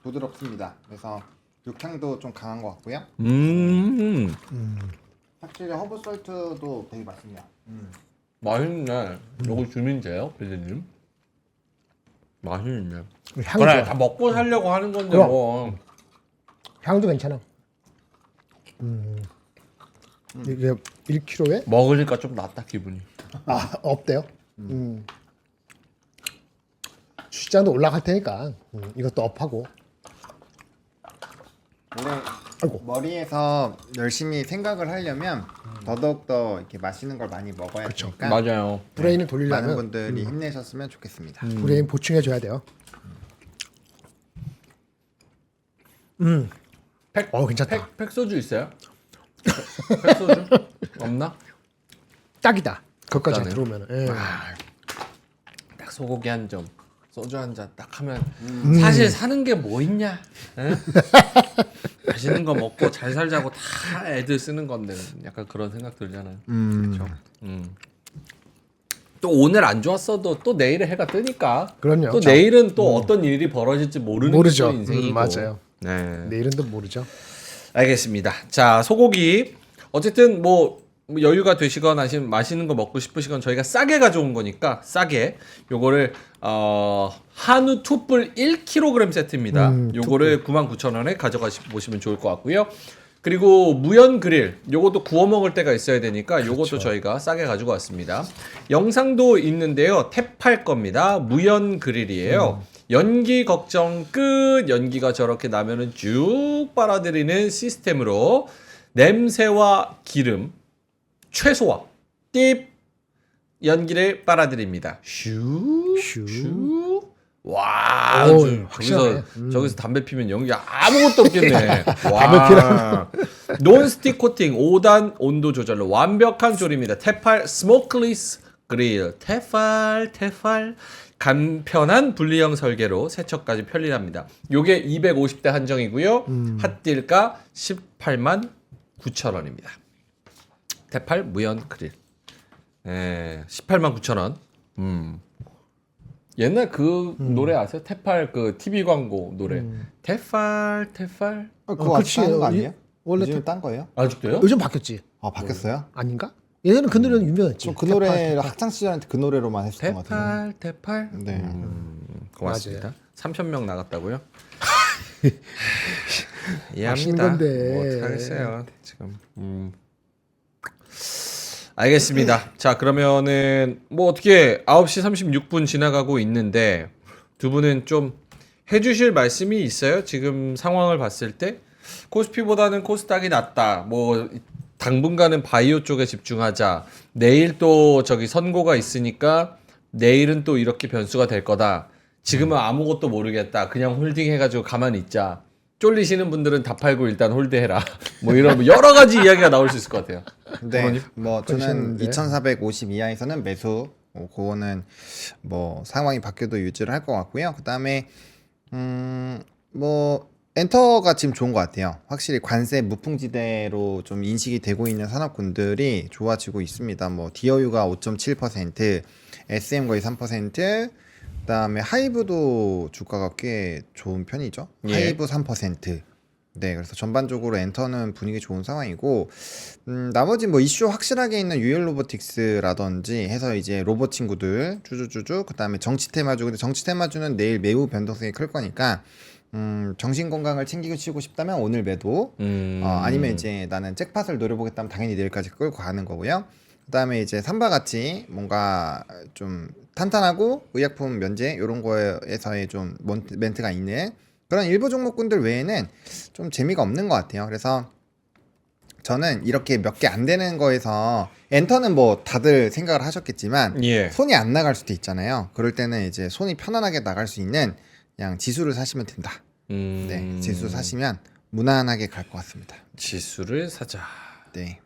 부드럽습니다. 그래서 육향도 좀 강한 것 같고요. 확실히 허브 솔트도 되게 맛있네요. 맛있네. 요거 주민제요, 빌리님. 맛있네. 향이 그래, 좋아. 다 먹고 살려고 하는 건데 그럼. 뭐. 향도 괜찮아. 이게 1kg에 먹으니까 좀 낫다 기분이. 없대요. 시장도 올라갈 테니까 이것도 업하고. 원래 아이고. 머리에서 열심히 생각을 하려면 더더욱더 이렇게 맛있는 걸 많이 먹어야 되니까 맞아요. 브레인을 많은 돌리려면 분들이 힘내셨으면 좋겠습니다. 브레인 보충해 줘야 돼요. 괜찮다. 팩 소주 있어요? 팩 소주 없나? 딱이다. 거기까지 딱이네. 들어오면. 예. 딱 소고기 한 점, 소주 한 잔 딱 하면 사실 사는 게 뭐 있냐? 에? 맛있는 거 먹고 잘 살자고 다 애들 쓰는 건데 약간 그런 생각 들잖아요. 그렇죠. 또 오늘 안 좋았어도 또 내일에 해가 뜨니까. 그럼요. 또 자, 내일은 또 어떤 일이 벌어질지 모르는 모르죠. 게 또 인생이고. 맞아요. 네. 내일은 또 모르죠. 알겠습니다. 자, 소고기. 어쨌든 뭐 여유가 되시거나 아니면 맛있는 거 먹고 싶으시건 저희가 싸게 가져온 거니까 싸게 요거를 한우 투뿔 1kg 세트입니다. 요거를 99,000원에 가져가시면 좋을 것 같고요. 그리고 무연 그릴 요것도 구워 먹을 때가 있어야 되니까 요것도 저희가 싸게 가지고 왔습니다. 영상도 있는데요. 탭할 겁니다. 무연 그릴이에요. 연기 걱정 끝. 연기가 저렇게 나면은 쭉 빨아들이는 시스템으로 냄새와 기름 최소화 띠 연기를 빨아들입니다. 슈. 와, 오, 저기서 확실하네. 저기서 담배 피면 연기 아무것도 없겠네. 담배 논스틱 코팅 5단 온도 조절로 완벽한 조리입니다. 테팔 스모클리스 그릴 테팔 간편한 분리형 설계로 세척까지 편리합니다. 요게 250대 한정이고요. 핫딜가 189,000원입니다. 테팔 무연 그릴. 189,000원. 옛날 그 노래 아세요? 테팔 그 TV 광고 노래. 테팔. 그거 그치. 아직 딴거 아니에요? 원래 요즘 딴 거예요? 아직도요? 요즘 바뀌었지. 아 바뀌었어요? 아닌가? 예전에는 그 노래는 유명했지. 좀 그 노래를 학창 시절한테 그 노래로만 했었던 것 같아요. 테팔. 네. 고맙습니다. 3,000명 나갔다고요? 맛있는 이해합니다. 건데. 뭐 어떡하겠어요 지금. 알겠습니다. 자 그러면은 뭐 어떻게 9시 36분 지나가고 있는데 두 분은 좀 해주실 말씀이 있어요? 지금 상황을 봤을 때 코스피보다는 코스닥이 낫다. 뭐 당분간은 바이오 쪽에 집중하자. 내일 또 저기 선고가 있으니까 내일은 또 이렇게 변수가 될 거다. 지금은 아무것도 모르겠다. 그냥 홀딩 해가지고 가만히 있자. 쫄리시는 분들은 다 팔고 일단 홀드해라. 뭐 이런 뭐 여러 가지 이야기가 나올 수 있을 것 같아요. 네, 뭐 저는 그러시는데. 2,450 이하에서는 매수. 그거는 뭐 상황이 바뀌어도 유지를 할 것 같고요. 그 다음에 뭐 엔터가 지금 좋은 것 같아요. 확실히 관세 무풍지대로 좀 인식이 되고 있는 산업군들이 좋아지고 있습니다. 뭐 디어유가 5.7%, SM 거의 3%, 그다음에 하이브도 주가가 꽤 좋은 편이죠. 예. 하이브 3%. 네, 그래서 전반적으로 엔터는 분위기 좋은 상황이고, 나머지 뭐 이슈 확실하게 있는 유엘 로보틱스라든지 해서 이제 로봇 친구들 쭈쭈쭈쭈, 그다음에 정치 테마주. 근데 정치 테마주는 내일 매우 변동성이 클 거니까. 정신 건강을 챙기고 싶다면 오늘 매도, 아니면 이제 나는 잭팟을 노려보겠다면 당연히 내일까지 끌고 가는 거고요. 그다음에 이제 삼바 같이 뭔가 좀 탄탄하고 의약품 면제 이런 거에서의 좀 멘트가 있는 그런 일부 종목군들 외에는 좀 재미가 없는 것 같아요. 그래서 저는 이렇게 몇 개 안 되는 거에서 엔터는 뭐 다들 생각을 하셨겠지만 예. 손이 안 나갈 수도 있잖아요. 그럴 때는 이제 손이 편안하게 나갈 수 있는 그냥 지수를 사시면 된다. 네, 지수 사시면 무난하게 갈 것 같습니다. 지수를 사자. 네.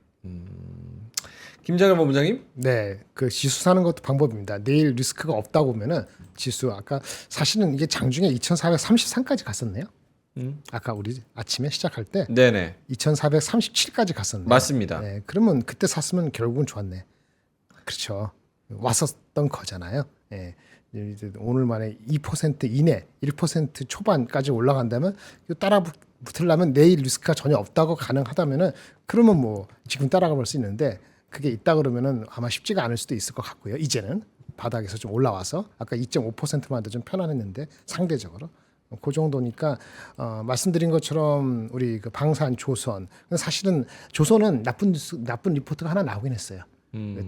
김장현 본부장님? 네, 그 지수 사는 것도 방법입니다. 내일 리스크가 없다고 보면은 지수 아까 사실은 이게 장중에 2,433까지 갔었네요. 아까 우리 아침에 시작할 때 네네. 2,437까지 갔었네요. 맞습니다. 네, 그러면 그때 샀으면 결국은 좋았네. 그렇죠. 왔었던 거잖아요. 예. 이제 오늘 만에 2% 이내, 1% 초반까지 올라간다면 따라 붙으려면 내일 리스크가 전혀 없다고 가능하다면은 그러면 뭐 지금 따라가 볼 수 있는데 그게 있다 그러면은 아마 쉽지가 않을 수도 있을 것 같고요. 이제는 바닥에서 좀 올라와서 아까 2.5%만 더 좀 편안했는데 상대적으로 그 정도니까 말씀드린 것처럼 우리 그 방산 조선 사실은 조선은 나쁜 리포트가 하나 나오긴 했어요.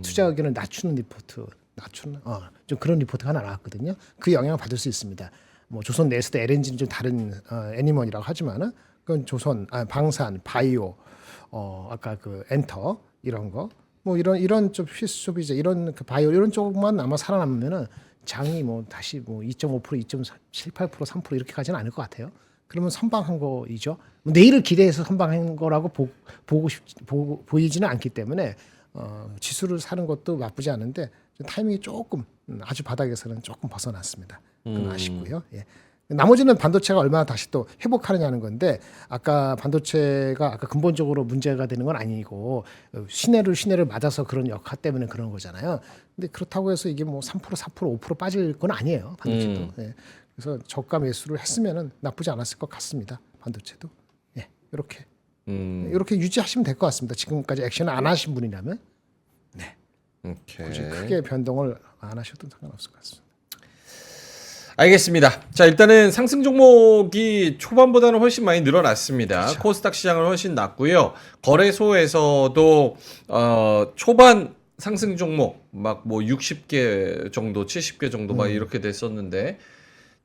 투자 의견을 낮추는 리포트, 좀 그런 리포트가 하나 나왔거든요. 그 영향을 받을 수 있습니다. 뭐 조선 내에서도 LNG는 좀 다른 애니먼이라고 하지만은 그건 조선, 방산, 바이오, 아까 그 엔터 이런 거, 뭐 이런 좀 필수 소비재 이런 그 바이오 이런 쪽만 아마 살아남으면은 장이 뭐 다시 뭐 2.5%, 2.78%, 3% 이렇게 가지는 않을 것 같아요. 그러면 선방한 거이죠. 뭐 내일을 기대해서 선방한 거라고 보이지는 않기 때문에 지수를 사는 것도 나쁘지 않은데 타이밍이 조금 아주 바닥에서는 조금 벗어났습니다. 그건 아쉽고요. 예. 나머지는 반도체가 얼마나 다시 또 회복하느냐는 건데 아까 반도체가 아까 근본적으로 문제가 되는 건 아니고 시내를 맞아서 그런 역할 때문에 그런 거잖아요. 근데 그렇다고 해서 이게 뭐 3%, 4%, 5% 빠질 건 아니에요. 반도체도. 예. 그래서 저가 매수를 했으면은 나쁘지 않았을 것 같습니다. 반도체도. 예. 이렇게 유지하시면 될 것 같습니다. 지금까지 액션을 안 하신 분이라면 오케이. 굳이 크게 변동을 안 하셔도 상관없을 것 같습니다. 알겠습니다. 자, 일단은 상승 종목이 초반보다는 훨씬 많이 늘어났습니다. 그렇죠. 코스닥 시장은 훨씬 낮고요. 거래소에서도 초반 상승 종목 막 뭐 60개 정도, 70개 정도 막 이렇게 됐었는데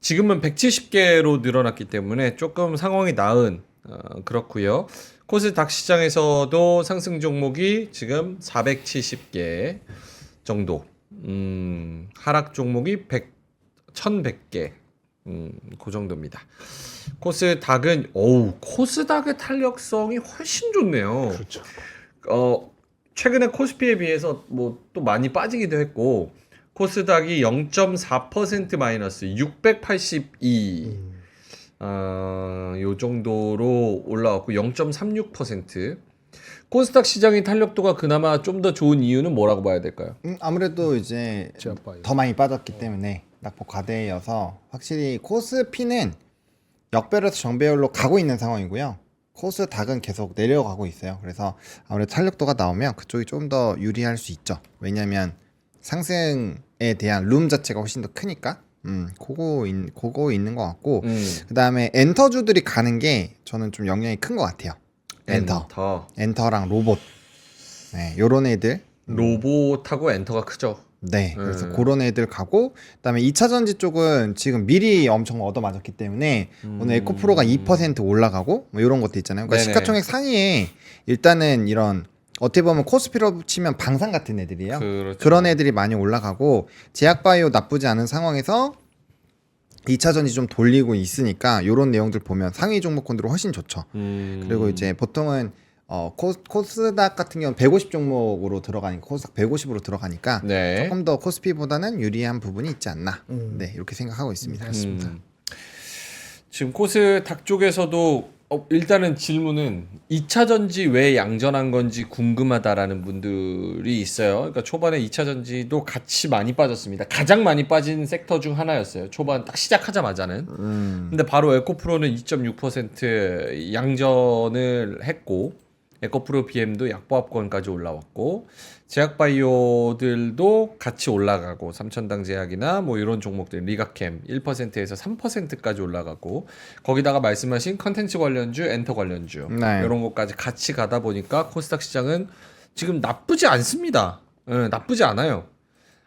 지금은 170개로 늘어났기 때문에 조금 상황이 나은 그렇고요. 코스닥 시장에서도 상승 종목이 지금 470개 정도, 하락 종목이 1100개, 그 정도입니다. 코스닥은, 코스닥의 탄력성이 훨씬 좋네요. 그렇죠. 최근에 코스피에 비해서 뭐 또 많이 빠지기도 했고, 코스닥이 0.4% 마이너스 682, 요 정도로 올라왔고 0.36%. 코스닥 시장의 탄력도가 그나마 좀 더 좋은 이유는 뭐라고 봐야 될까요? 아무래도 이제 제약바이오. 더 많이 빠졌기 때문에 낙폭 과대여서 확실히 코스피는 역배열에서 정배열로 가고 있는 상황이고요. 코스닥은 계속 내려가고 있어요. 그래서 아무래도 탄력도가 나오면 그쪽이 좀 더 유리할 수 있죠. 왜냐하면 상승에 대한 룸 자체가 훨씬 더 크니까. 그거 있는 것 같고 그 다음에 엔터주들이 가는 게 저는 좀 영향이 큰 것 같아요. 엔터랑 로봇, 네, 요런 애들. 로봇하고 엔터가 크죠. 네, 그래서 그런 애들 가고 그다음에 2차 전지 쪽은 지금 미리 엄청 얻어맞았기 때문에 오늘 에코프로가 2% 올라가고 뭐 이런 것도 있잖아요. 그러니까 네네. 시가총액 상위에 일단은 이런 어떻게 보면 코스피로 치면 방산 같은 애들이에요. 그렇죠. 그런 애들이 많이 올라가고 제약바이오 나쁘지 않은 상황에서 2차 전지 좀 돌리고 있으니까 이런 내용들 보면 상위 종목군들은 훨씬 좋죠. 그리고 이제 보통은 코스닥 같은 경우는 150 종목으로 들어가니까 코스닥 150으로 들어가니까 네. 조금 더 코스피보다는 유리한 부분이 있지 않나. 네, 이렇게 생각하고 있습니다. 지금 코스닥 쪽에서도 일단은 질문은 2차 전지 왜 양전한 건지 궁금하다라는 분들이 있어요. 그러니까 초반에 2차 전지도 같이 많이 빠졌습니다. 가장 많이 빠진 섹터 중 하나였어요. 초반 딱 시작하자마자는. 근데 바로 에코프로는 2.6% 양전을 했고 에코프로 BM도 약보합권까지 올라왔고 제약바이오들도 같이 올라가고 삼천당 제약이나 뭐 이런 종목들 리가캠 1%에서 3%까지 올라가고 거기다가 말씀하신 컨텐츠 관련주, 엔터 관련주 네. 이런 것까지 같이 가다 보니까 코스닥 시장은 지금 나쁘지 않습니다. 나쁘지 않아요.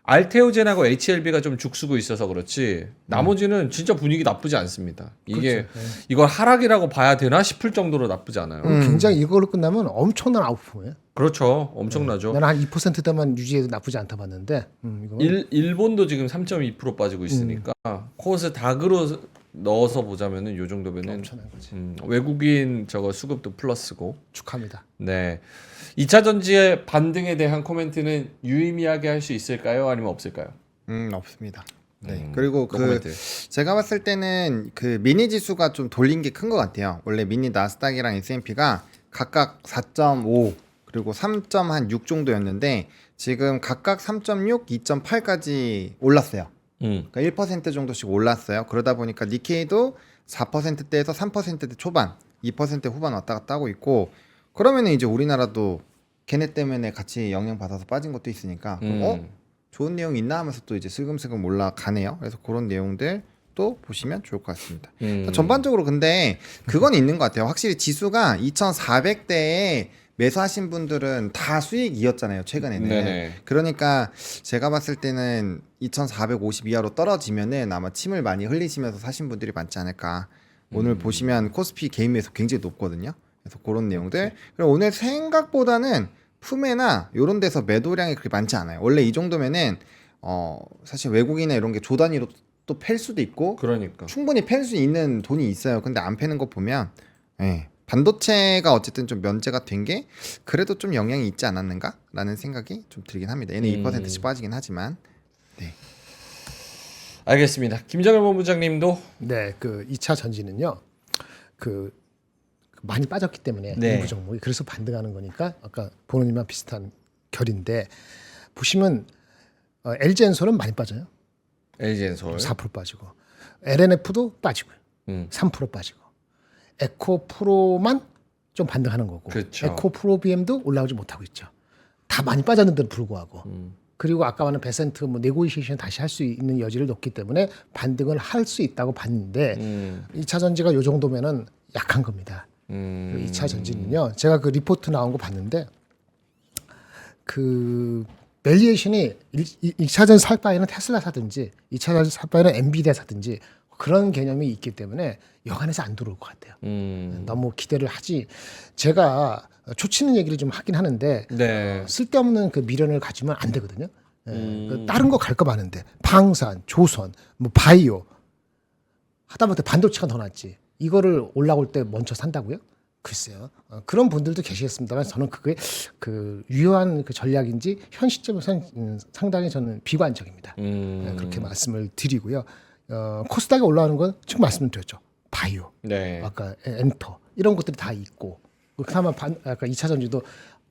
알테오젠하고 HLB가 좀 죽쓰고 있어서 그렇지 나머지는 진짜 분위기 나쁘지 않습니다. 이게 이걸 하락이라고 봐야 되나 싶을 정도로 나쁘지 않아요. 굉장히 이걸로 끝나면 엄청난 아웃폼이에요. 그렇죠. 엄청나죠. 나는 한 2%대만 유지해도 나쁘지 않다 봤는데 이거 일본도 지금 3.2% 빠지고 있으니까 코스닥으로 넣어서 보자면은 요 정도면은 엄청난 거지. 외국인 저거 수급도 플러스고. 축하합니다. 네. 2차 전지의 반등에 대한 코멘트는 유의미하게 할 수 있을까요? 아니면 없을까요? 없습니다. 네. 그리고 그 코멘트. 제가 봤을 때는 그 미니 지수가 좀 돌린 게 큰 것 같아요. 원래 미니 나스닥이랑 S&P가 각각 4.5 그리고 3.6 정도였는데 지금 각각 3.6, 2.8까지 올랐어요. 그러니까 1% 정도씩 올랐어요. 그러다 보니까 니케이도 4%대에서 3%대 초반, 2% 후반 왔다 갔다 하고 있고 그러면은 이제 우리나라도 걔네 때문에 같이 영향 받아서 빠진 것도 있으니까 좋은 내용 있나 하면서 또 이제 슬금슬금 올라가네요. 그래서 그런 내용들 또 보시면 좋을 것 같습니다. 전반적으로 근데 그건 있는 것 같아요. 확실히 지수가 2,400대에 매수하신 분들은 다 수익이었잖아요, 최근에는. 네네. 그러니까 제가 봤을 때는 2,450 이하로 떨어지면은 아마 침을 많이 흘리시면서 사신 분들이 많지 않을까. 오늘 보시면 코스피 개인 매수 굉장히 높거든요. 그래서 그런 내용들. 그리고 오늘 생각보다는 푸메나 이런 데서 매도량이 그렇게 많지 않아요. 원래 이 정도면은 사실 외국인이나 이런 게 조 단위로 또 팰 수도 있고 그러니까. 충분히 팰 수 있는 돈이 있어요. 근데 안 패는 거 보면 예, 반도체가 어쨌든 좀 면제가 된 게 그래도 좀 영향이 있지 않았는가라는 생각이 좀 들긴 합니다. 얘는 2%씩 빠지긴 하지만 알겠습니다. 김정일 본부장님도 네, 그 2차 전지는요. 그 많이 빠졌기 때문에 네. 일부 종목이 그래서 반등하는 거니까 아까 보노님과 비슷한 결인데 보시면 LG엔솔은 많이 빠져요. LG엔솔 4% 빠지고 LNF도 빠지고요. 3% 빠지고 에코프로만 좀 반등하는 거고 그렇죠. 에코프로비엠도 올라오지 못하고 있죠. 다 많이 빠졌는데도 불구하고 그리고 아까 말한 베센트 뭐 네고시에이션 다시 할 수 있는 여지를 놓기 때문에 반등을 할 수 있다고 봤는데 2차 전지가 요 정도면은 약한 겁니다. 2차 전지는요. 제가 그 리포트 나온 거 봤는데 그 밸류에이션이 1차 전지 살 바에는 테슬라 사든지 2차 전지 살 바에는 엔비디아 사든지 그런 개념이 있기 때문에 여간해서 안 들어올 것 같아요. 너무 기대를 하지. 제가 초치는 얘기를 좀 하긴 하는데 네. 쓸데없는 그 미련을 가지면 안 되거든요. 그 다른 거 갈 거 많은데 방산, 조선, 뭐 바이오 하다못해 반도체가 더 낫지. 이거를 올라올 때 먼저 산다고요? 글쎄요. 그런 분들도 계시겠습니다만 저는 그게 그 유효한 그 전략인지 현 시점에서는 상당히 저는 비관적입니다. 그렇게 말씀을 드리고요. 코스닥이 올라오는 건 지금 말씀드렸죠. 바이오, 네. 아까 엔터 이런 것들이 다 있고 그나마 아까 2차 전지도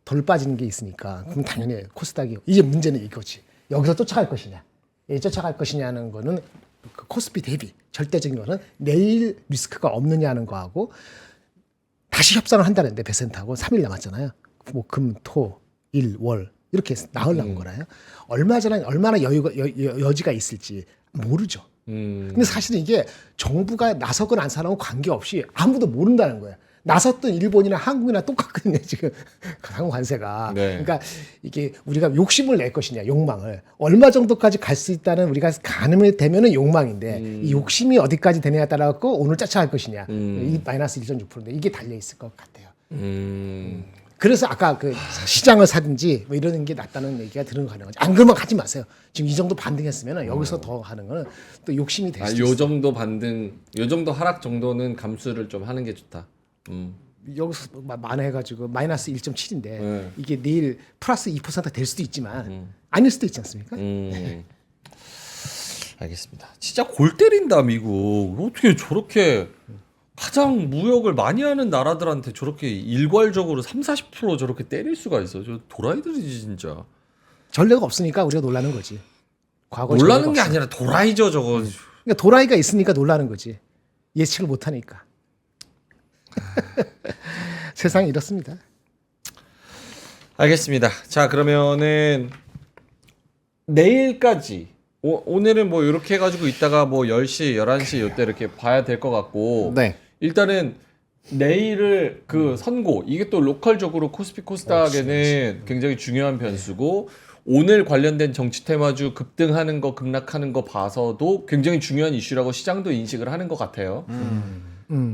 덜 빠지는 게 있으니까 그럼 당연히 코스닥이 이제 문제는 이거지. 여기서 쫓아갈 것이냐, 쫓아갈 것이냐는 거는 그 코스피 대비 절대적인 거는 내일 리스크가 없느냐는 거하고 다시 협상을 한다는데 베센트하고 3일 남았잖아요. 뭐 금, 토, 일, 월 이렇게 나으려는 거라요. 얼마나 여지가 있을지 모르죠. 근데 사실은 이게 정부가 나서건 안 사건 관계없이 아무도 모른다는 거예요. 나섰던 일본이나 한국이나 똑같거든요, 지금 상호 관세가. 네. 그러니까 이게 우리가 욕심을 낼 것이냐, 욕망을 얼마 정도까지 갈 수 있다는 우리가 가늠이 되면은 욕망인데 이 욕심이 어디까지 되느냐에 따라 갖고 오늘 쫓아갈 것이냐, 이 마이너스 1.6%인데 이게 달려 있을 것 같아요. 그래서 아까 그 시장을 사든지 뭐 이러는 게 낫다는 얘기가 들은 거 가능하죠. 안 그러면 가지 마세요. 지금 이 정도 반등했으면 여기서 더 하는 거는 또 욕심이 될 수 있어요. 요 정도 반등, 요 정도 하락 정도는 감수를 좀 하는 게 좋다. 여기서 만회해가지고 마이너스 1.7인데 네. 이게 내일 플러스 2%될 수도 있지만 아닐 수도 있지 않습니까? 알겠습니다. 진짜 골 때린다 미국. 어떻게 저렇게 가장 무역을 많이 하는 나라들한테 저렇게 일괄적으로 30-40% 저렇게 때릴 수가 있어. 저 도라이들이지 진짜. 전례가 없으니까 우리가 놀라는 거지. 과거 놀라는 전례가 게 없으니까. 아니라 도라이죠 저거. 그러니까 도라이가 있으니까 놀라는 거지. 예측을 못하니까. 세상이 이렇습니다. 알겠습니다. 자 그러면은 내일까지 오늘은 뭐 이렇게 해가지고 이따가 뭐 10시, 11시 요때 이렇게 봐야 될 것 같고 네. 일단은 내일을 그 선고 이게 또 로컬적으로 코스피 코스닥에는 굉장히 중요한 변수고 오늘 관련된 정치 테마주 급등하는 거 급락하는 거 봐서도 굉장히 중요한 이슈라고 시장도 인식을 하는 것 같아요.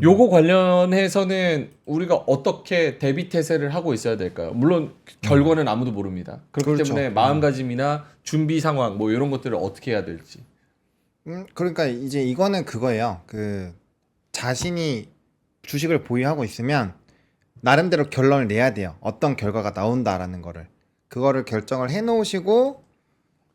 요거 관련해서는 우리가 어떻게 대비 태세를 하고 있어야 될까요? 물론 결과는 아무도 모릅니다. 그렇기 그렇죠. 때문에 마음가짐이나 준비 상황 뭐 이런 것들을 어떻게 해야 될지. 그러니까 이제 이거는 그거예요. 그 자신이 주식을 보유하고 있으면 나름대로 결론을 내야 돼요. 어떤 결과가 나온다라는 거를. 그거를 결정을 해 놓으시고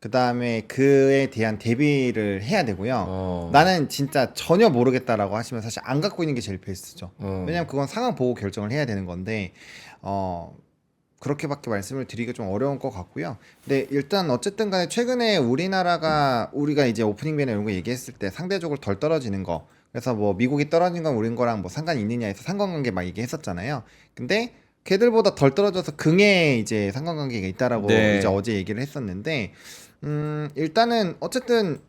그다음에 그에 대한 대비를 해야 되고요. 나는 진짜 전혀 모르겠다라고 하시면 사실 안 갖고 있는 게 제일 베스트죠. 왜냐면 그건 상황 보고 결정을 해야 되는 건데 그렇게밖에 말씀을 드리기가 좀 어려운 것 같고요. 근데 일단 어쨌든 간에 최근에 우리가 이제 오프닝 밴에 이런 거 얘기했을 때 상대적으로 덜 떨어지는 거, 그래서 뭐 미국이 떨어진 건 우린 거랑 뭐 상관이 있느냐 해서 상관관계 막 얘기했었잖아요. 근데 걔들보다 덜 떨어져서 긍에 이제 상관관계가 있다라고 네. 이제 어제 얘기를 했었는데 일단은 어쨌든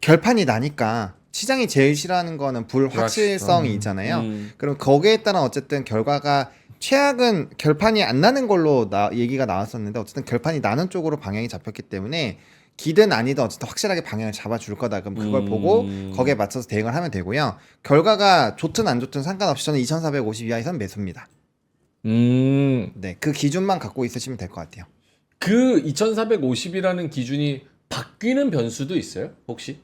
결판이 나니까 시장이 제일 싫어하는 거는 불확실성이 있잖아요. 그럼 거기에 따른 어쨌든 결과가 최악은 결판이 안 나는 걸로 얘기가 나왔었는데 어쨌든 결판이 나는 쪽으로 방향이 잡혔기 때문에 기든 아니든 어쨌든 확실하게 방향을 잡아줄 거다. 그럼 그걸 보고 거기에 맞춰서 대응을 하면 되고요. 결과가 좋든 안 좋든 상관없이 저는 2450 이하에선 매수입니다. 네, 그 기준만 갖고 있으시면 될 것 같아요. 그 2450이라는 기준이 바뀌는 변수도 있어요? 혹시?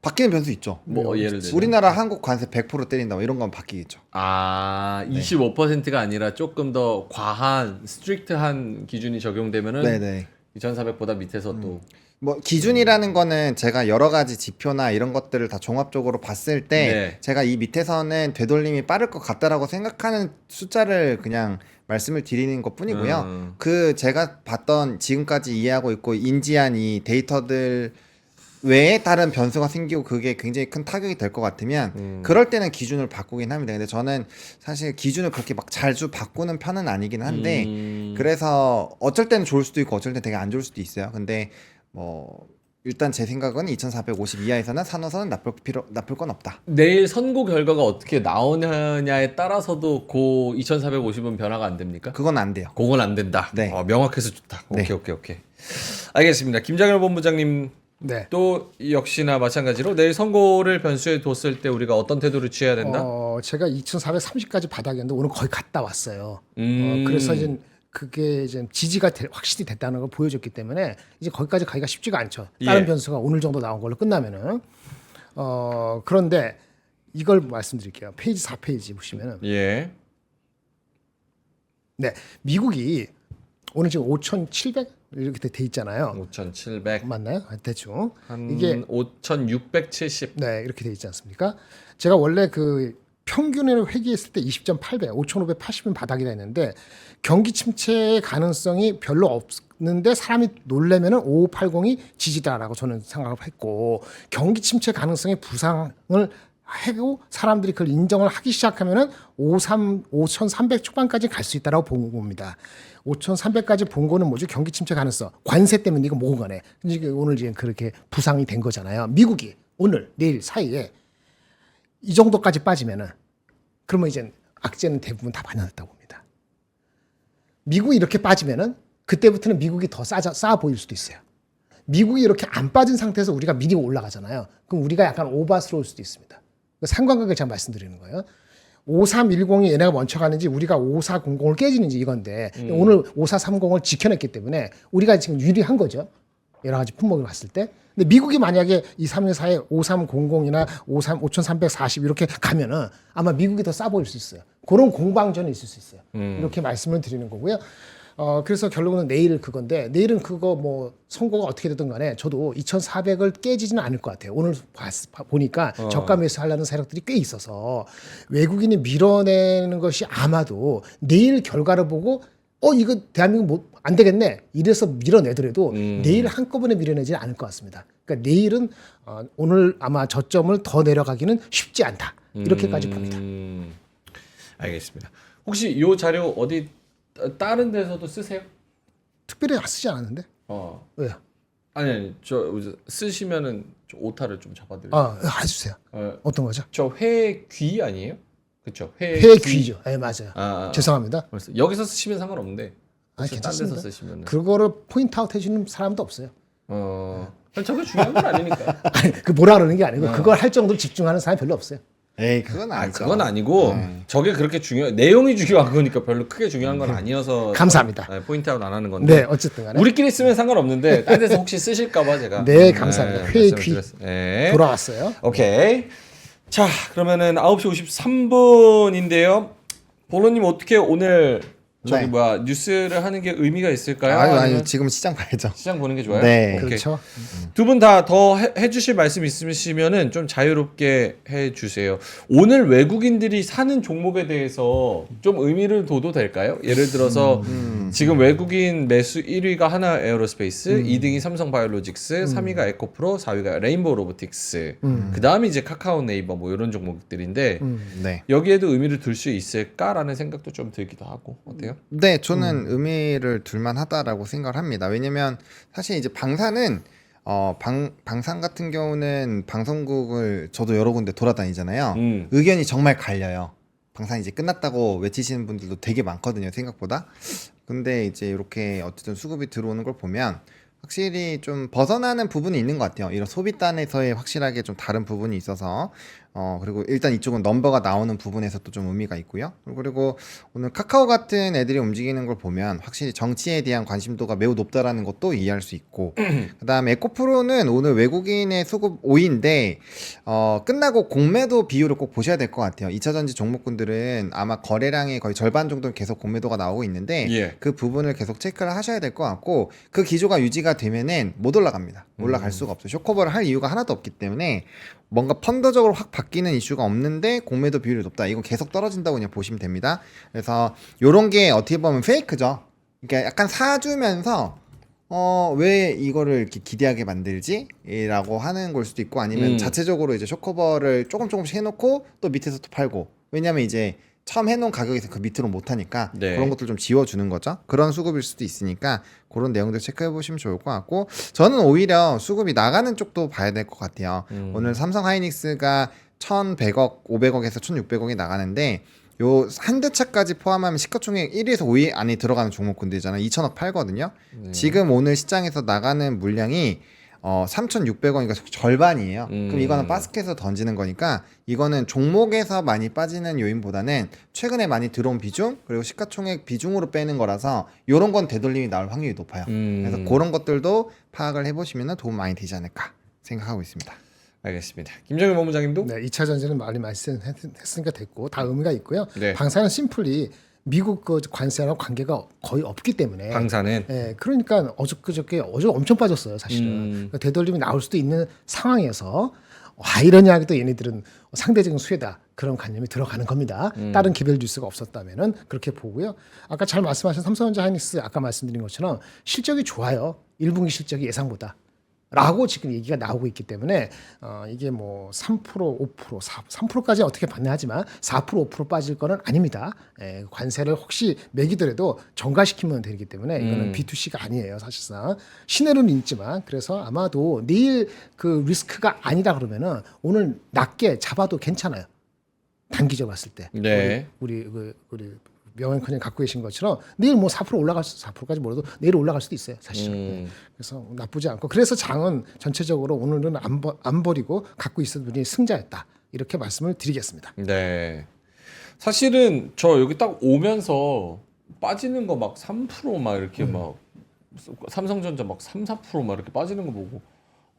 바뀌는 변수 있죠. 뭐 예를 들어 우리나라 한국 관세 100% 때린다 뭐 이런 건 바뀌겠죠. 25%가 아니라 조금 더 과한 스트릭트한 기준이 적용되면은 네네. 2400보다 밑에서 또 뭐 기준이라는 거는 제가 여러 가지 지표나 이런 것들을 다 종합적으로 봤을 때 네. 제가 이 밑에서는 되돌림이 빠를 것 같다라고 생각하는 숫자를 그냥 말씀을 드리는 것 뿐이고요. 그 제가 봤던 지금까지 이해하고 있고 인지한 이 데이터들 외에 다른 변수가 생기고 그게 굉장히 큰 타격이 될 것 같으면 그럴 때는 기준을 바꾸긴 합니다. 근데 저는 사실 기준을 그렇게 막 자주 바꾸는 편은 아니긴 한데 그래서 어쩔 때는 좋을 수도 있고 어쩔 때는 되게 안 좋을 수도 있어요. 근데 뭐 일단 제 생각은 2450 이하에서는 사놓아서는 나쁠 건 없다. 내일 선고 결과가 어떻게 나오느냐에 따라서도 그 2450은 변화가 안 됩니까? 그건 안 돼요. 그건 안 된다. 네. 명확해서 좋다. 네. 오케이. 알겠습니다. 김장열 본부장님 네. 또 역시나 마찬가지로 내일 선고를 변수에 뒀을 때 우리가 어떤 태도를 취해야 된다? 제가 2,430까지 바닥이었는데 오늘 거의 갔다 왔어요. 음. 그래서 이제 그게 이제 지지가 확실히 됐다는 걸 보여줬기 때문에 이제 거기까지 가기가 쉽지가 않죠. 다른 예. 변수가 오늘 정도 나온 걸로 끝나면은 그런데 이걸 말씀드릴게요. 페이지 4페이지 보시면은 예. 네, 미국이 오늘 지금 5,700 이렇게 돼 있잖아요. 5700. 맞나요? 대충 한 이게 5670. 네, 이렇게 돼 있지 않습니까? 제가 원래 그 평균을 회귀했을 때 20.8배, 5,580은 바닥이라 했는데 경기 침체의 가능성이 별로 없는데 사람이 놀래면은 5580이 지지다라고 저는 생각을 했고 경기 침체 가능성의 부상을 하고 사람들이 그걸 인정을 하기 시작하면은 5,300 초반까지 갈 수 있다라고 본 겁니다. 5,300까지 본 거는 뭐죠? 경기 침체 가능성. 관세 때문에 이거 모은 거네. 오늘 지금 그렇게 부상이 된 거잖아요. 미국이 오늘 내일 사이에 이 정도까지 빠지면은 그러면 이제 악재는 대부분 다 반영됐다고 봅니다. 미국이 이렇게 빠지면은 그때부터는 미국이 더 싸 보일 수도 있어요. 미국이 이렇게 안 빠진 상태에서 우리가 미리 올라가잖아요. 그럼 우리가 약간 오바스러울 수도 있습니다. 상관관계 제가 말씀드리는 거예요. 5310이 얘네가 먼저 가는지 우리가 5400을 깨지는지 이건데 오늘 5430을 지켜냈기 때문에 우리가 지금 유리한 거죠. 여러 가지 품목을 봤을 때. 근데 미국이 만약에 2314에 5300이나 5340 이렇게 가면은 아마 미국이 더 싸 보일 수 있어요. 그런 공방전이 있을 수 있어요. 이렇게 말씀을 드리는 거고요. 그래서 결론은 내일 그건데 내일은 그거 뭐 선고가 어떻게 되든 간에 저도 2400을 깨지지는 않을 것 같아요. 오늘 보니까 저가 매수하려는 세력들이 꽤 있어서 외국인이 밀어내는 것이 아마도 내일 결과를 보고 이거 대한민국 뭐 안 되겠네 이래서 밀어내더라도 내일 한꺼번에 밀어내지는 않을 것 같습니다. 그러니까 내일은 오늘 아마 저점을 더 내려가기는 쉽지 않다. 이렇게까지 봅니다. 알겠습니다. 혹시 이 자료 어디 다른 데서도 쓰세요? 특별히 쓰지 않았는데. 왜요? 아니 저 쓰시면은 저 오타를 좀 잡아드려요. 해주세요. 어떤 거죠? 저 회귀 아니에요? 그렇죠. 회귀죠. 네, 맞아요. 죄송합니다. 그래서 여기서 쓰시면 상관없는데 딴 괜찮습니다. 데서 쓰시면 그거를 포인트아웃 해주는 사람도 없어요. 저게 중요한 건 아니니까. 아니, 그 뭐라 그러는 게 아니고 그걸 할 정도로 집중하는 사람이 별로 없어요. 에이 그건 아, 아니죠. 그건 아니고 네. 저게 그렇게 내용이 중요한 거니까 별로 크게 중요한 건 아니어서 감사합니다. 포인트 아웃 안 하는 건데 네, 어쨌든 간에. 우리끼리 쓰면 상관없는데 딴 데서 혹시 쓰실까봐 제가 네, 감사합니다. 회의 말씀을 귀 드렸어요. 네. 돌아왔어요. 오케이. 자, 그러면은 9시 53분인데요. 보로님 어떻게 오늘 저기 네. 뭐야 뉴스를 하는 게 의미가 있을까요? 아니 아니면 지금 시장 봐야죠. 시장 보는 게 좋아요? 네. 오케이. 그렇죠. 두 분 다 더 해주실 말씀 있으시면은 좀 자유롭게 해주세요. 오늘 외국인들이 사는 종목에 대해서 좀 의미를 둬도 될까요? 예를 들어서 지금 외국인 매수 1위가 하나 에어로스페이스, 2등이 삼성바이오로직스, 3위가 에코프로, 4위가 레인보우 로보틱스, 그 다음이 이제 카카오 네이버 뭐 이런 종목들인데 네. 여기에도 의미를 둘 수 있을까라는 생각도 좀 들기도 하고 어때요? 네, 저는 의미를 둘만하다라고 생각을 합니다. 왜냐면 사실 이제 방사는 방산 같은 경우는 방송국을 저도 여러 군데 돌아다니잖아요. 의견이 정말 갈려요. 방산 이제 끝났다고 외치시는 분들도 되게 많거든요, 생각보다. 근데 이제 이렇게 어쨌든 수급이 들어오는 걸 보면 확실히 좀 벗어나는 부분이 있는 것 같아요. 이런 소비단에서의 확실하게 좀 다른 부분이 있어서 그리고 일단 이쪽은 넘버가 나오는 부분에서 또 좀 의미가 있고요. 그리고 오늘 카카오 같은 애들이 움직이는 걸 보면 확실히 정치에 대한 관심도가 매우 높다라는 것도 이해할 수 있고 그다음에 에코프로는 오늘 외국인의 수급 5위인데 끝나고 공매도 비율을 꼭 보셔야 될 것 같아요. 2차전지 종목군들은 아마 거래량의 거의 절반 정도는 계속 공매도가 나오고 있는데 예. 그 부분을 계속 체크를 하셔야 될 것 같고 그 기조가 유지가 되면은 못 올라갑니다. 올라갈 수가 없어요. 쇼커버를 할 이유가 하나도 없기 때문에 뭔가 펀더적으로 확 바뀌는 이슈가 없는데 공매도 비율이 높다. 이건 계속 떨어진다고 그냥 보시면 됩니다. 그래서 요런 게 어떻게 보면 페이크죠. 그러니까 약간 사주면서 왜 이거를 이렇게 기대하게 만들지? 라고 하는 걸 수도 있고 아니면 자체적으로 이제 쇼커버를 조금씩 해놓고 또 밑에서 또 팔고 왜냐면 이제 처음 해놓은 가격에서 그 밑으로 못하니까 네. 그런 것들 좀 지워주는 거죠. 그런 수급일 수도 있으니까 그런 내용들 체크해 보시면 좋을 것 같고 저는 오히려 수급이 나가는 쪽도 봐야 될 것 같아요. 오늘 삼성 하이닉스가 1,100억, 500억에서 1,600억이 나가는데 요 한두 차까지 포함하면 시가총액 1위에서 5위 안에 들어가는 종목군들이잖아요. 2,000억 팔거든요. 지금 오늘 시장에서 나가는 물량이 3,600원이니까 절반이에요. 그럼 이거는 바스켓에서 던지는 거니까 이거는 종목에서 많이 빠지는 요인보다는 최근에 많이 들어온 비중 그리고 시가총액 비중으로 빼는 거라서 이런 건 되돌림이 나올 확률이 높아요. 그래서 그런 것들도 파악을 해보시면 도움 많이 되지 않을까 생각하고 있습니다. 알겠습니다. 김정일 본부장님도 네, 2차 전지는 많이 말씀했으니까 됐고 다 의미가 있고요. 네. 방사는 심플리 미국 그 관세랑 관계가 거의 없기 때문에 방사는 그러니까 어저께 엄청 빠졌어요, 사실은. 그러니까 되돌림이 나올 수도 있는 상황에서 아이러니하게도 얘네들은 상대적인 수혜다. 그런 관념이 들어가는 겁니다. 다른 개별 뉴스가 없었다면은 그렇게 보고요. 아까 잘 말씀하신 삼성전자 하이닉스 아까 말씀드린 것처럼 실적이 좋아요. 1분기 실적이 예상보다. 라고 지금 얘기가 나오고 있기 때문에 이게 뭐 3%, 5%, 3%까지는 어떻게 반대하지만 4%, 5% 빠질 거는 아닙니다. 관세를 혹시 매기더라도 전가시키면 되기 때문에 이거는 B2C가 아니에요, 사실상. 시내는 있지만 그래서 아마도 내일 그 리스크가 아니다 그러면은 오늘 낮게 잡아도 괜찮아요. 단기적으로 봤을 때. 네. 우리 명언커녕 갖고 계신 것처럼 내일 뭐 4% 올라갈 수 4%까지 몰라도 내일 올라갈 수도 있어요, 사실은. 그래서 나쁘지 않고 그래서 장은 전체적으로 오늘은 안 버리고 갖고 있었던 분이 승자였다. 이렇게 말씀을 드리겠습니다. 네. 사실은 저 여기 딱 오면서 빠지는 거 막 3% 막 이렇게 막 삼성전자 막 3, 4%막 이렇게 빠지는 거 보고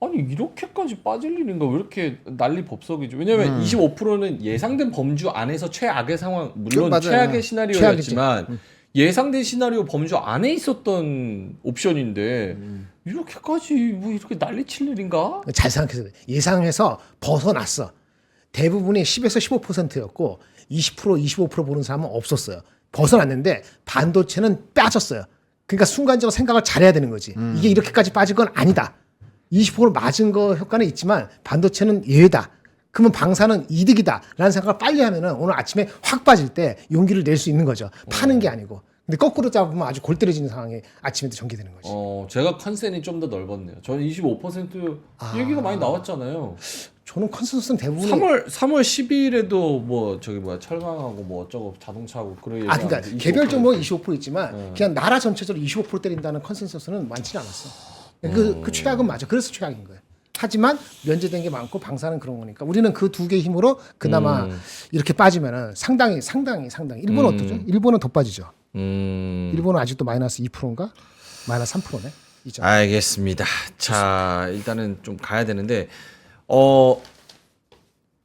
아니 이렇게까지 빠질 일인가 왜 이렇게 난리 법석이죠. 왜냐면 25%는 예상된 범주 안에서 최악의 상황 물론 맞아요. 최악의 시나리오였지만 예상된 시나리오 범주 안에 있었던 옵션인데 이렇게까지 뭐 이렇게 난리 칠 일인가? 잘 생각해서 예상해서 벗어났어. 대부분이 10에서 15%였고 20%, 25% 보는 사람은 없었어요. 벗어났는데 반도체는 빠졌어요. 그러니까 순간적으로 생각을 잘해야 되는 거지. 이게 이렇게까지 빠질 건 아니다. 20% 맞은 거 효과는 있지만 반도체는 예외다. 그러면 방사는 이득이다. 라는 생각을 빨리 하면은 오늘 아침에 확 빠질 때 용기를 낼 수 있는 거죠. 파는 게 아니고. 근데 거꾸로 잡으면 아주 골 때려지는 상황이 아침에도 전개되는 거지. 제가 컨센이 좀 더 넓었네요. 저는 25% 얘기가 많이 나왔잖아요. 저는 컨센서스는 대부분 3월 10일에도 뭐 저기 뭐야 철강하고 뭐 어쩌고 자동차하고 그런 얘기. 그러니까 개별적으로 25% 있지만 그냥 나라 전체적으로 25% 때린다는 컨센서스는 많지는 않았어. 그 최악은 맞아. 그래서 최악인 거예요. 하지만 면제된 게 많고 방사는 그런 거니까 우리는 그 두 개의 힘으로 그나마 이렇게 빠지면은 상당히. 일본은 어떠죠? 일본은 더 빠지죠. 일본은 아직도 마이너스 2%인가? 마이너스 3%네. 알겠습니다. 자, 일단은 좀 가야 되는데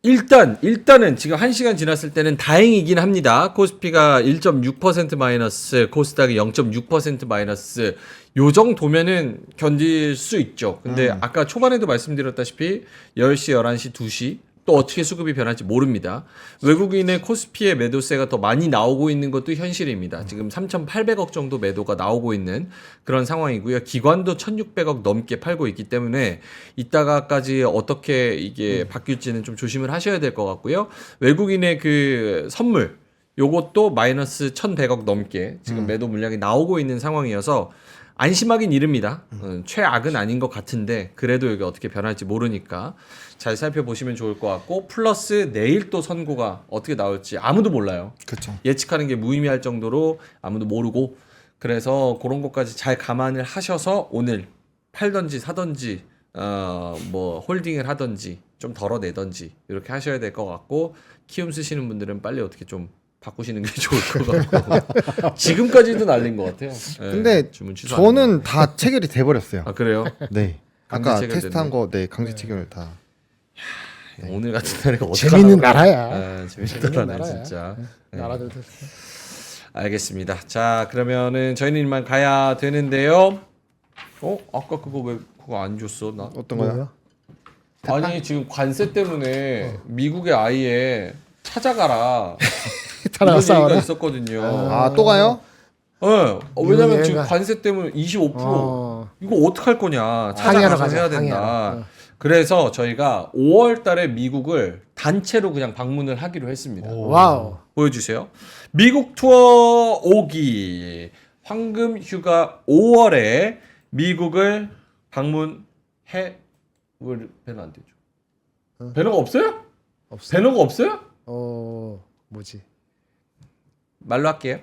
일단은 지금 1시간 지났을 때는 다행이긴 합니다. 코스피가 1.6% 마이너스, 코스닥이 0.6% 마이너스. 요 정도면은 견딜 수 있죠. 근데 아까 초반에도 말씀드렸다시피 10시, 11시, 2시 또 어떻게 수급이 변할지 모릅니다. 외국인의 코스피의 매도세가 더 많이 나오고 있는 것도 현실입니다. 지금 3,800억 정도 매도가 나오고 있는 그런 상황이고요. 기관도 1,600억 넘게 팔고 있기 때문에 이따가까지 어떻게 이게 바뀔지는 좀 조심을 하셔야 될 것 같고요. 외국인의 그 선물 요것도 마이너스 1,100억 넘게 지금 매도 물량이 나오고 있는 상황이어서 안심하긴 이릅니다. 최악은 아닌 것 같은데 그래도 여기 어떻게 변할지 모르니까 잘 살펴보시면 좋을 것 같고 플러스 내일 또 선고가 어떻게 나올지 아무도 몰라요. 그렇죠. 예측하는 게 무의미할 정도로 아무도 모르고 그래서 그런 것까지 잘 감안을 하셔서 오늘 팔던지 사던지 뭐 홀딩을 하던지 좀 덜어내던지 이렇게 하셔야 될 것 같고 키움 쓰시는 분들은 빨리 어떻게 좀 바꾸시는 게 좋을 것 같고 지금까지도 날린 것 같아요. 근데 주문 취소 안 저는 다 체결이 돼버렸어요. 아 그래요? 네. 강제 아까 체결 테스트한 됐네. 거, 네, 강제 체결 다. 오늘 같은 날에 어떻게 재밌는 나라야. 재밌는 재밌는 나라네 나라야. 진짜. 나라들도 알겠습니다. 자 그러면은 저희는 이만 가야 되는데요. 아까 그거 왜 그거 안 줬어 나? 어떤 거요? 뭐예요? 아니 지금 관세 때문에 미국에 아예 찾아가라 이런 타나가 얘기가 싸워라. 있었거든요. 아, 또 가요? 왜냐면 미국에 지금 가- 관세 때문에 25% 어. 이거 어떡할 거냐 항의하러 찾아가서 가자, 해야 된다. 항의하러. 그래서 저희가 5월달에 미국을 단체로 그냥 방문을 하기로 했습니다. 와우. 보여주세요. 미국 투어 오기 황금 휴가 5월에 미국을 방문해 왜 배너 안 되죠? 배너가 없어요? 없어. 배너가 없어요? 뭐지? 말로 할게요.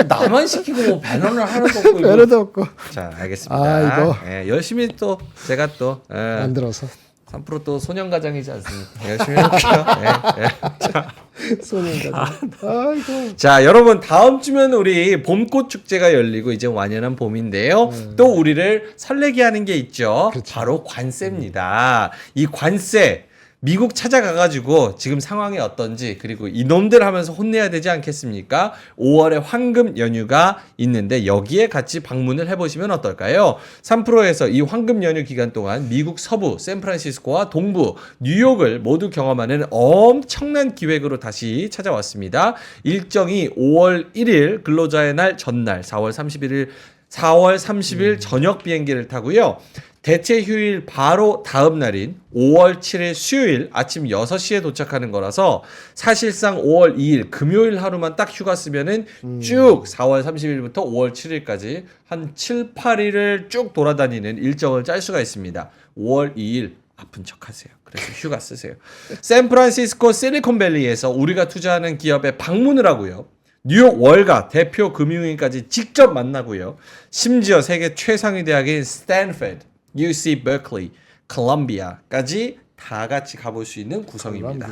나만 시키고 뭐 배너를 하나도 없고. 이거. 배려도 없고 자, 알겠습니다. 아, 이거. 예, 열심히 또 제가 또 만들어서 3%또 소년가장이지 않습니까? 열심히 해볼게요. 소년가. 아이고. 자, 여러분 다음 주면 우리 봄꽃 축제가 열리고 이제 완연한 봄인데요. 또 우리를 설레게 하는 게 있죠. 그렇죠. 바로 관세입니다. 이 관세 미국 찾아가가지고 지금 상황이 어떤지 그리고 이놈들 하면서 혼내야 되지 않겠습니까? 5월에 황금 연휴가 있는데 여기에 같이 방문을 해보시면 어떨까요? 3프로에서 이 황금 연휴 기간 동안 미국 서부 샌프란시스코와 동부 뉴욕을 모두 경험하는 엄청난 기획으로 다시 찾아왔습니다. 일정이 5월 1일 근로자의 날 전날 4월 30일 저녁 비행기를 타고요. 대체 휴일 바로 다음 날인 5월 7일 수요일 아침 6시에 도착하는 거라서 사실상 5월 2일 금요일 하루만 딱 휴가 쓰면은 쭉 4월 30일부터 5월 7일까지 한 7, 8일을 쭉 돌아다니는 일정을 짤 수가 있습니다. 5월 2일 아픈 척 하세요. 그래서 휴가 쓰세요. 샌프란시스코 실리콘밸리에서 우리가 투자하는 기업에 방문을 하고요. 뉴욕 월가 대표 금융인까지 직접 만나고요. 심지어 세계 최상위 대학인 스탠퍼드, UC Berkeley, 콜롬비아까지 다 같이 가볼 수 있는 구성입니다.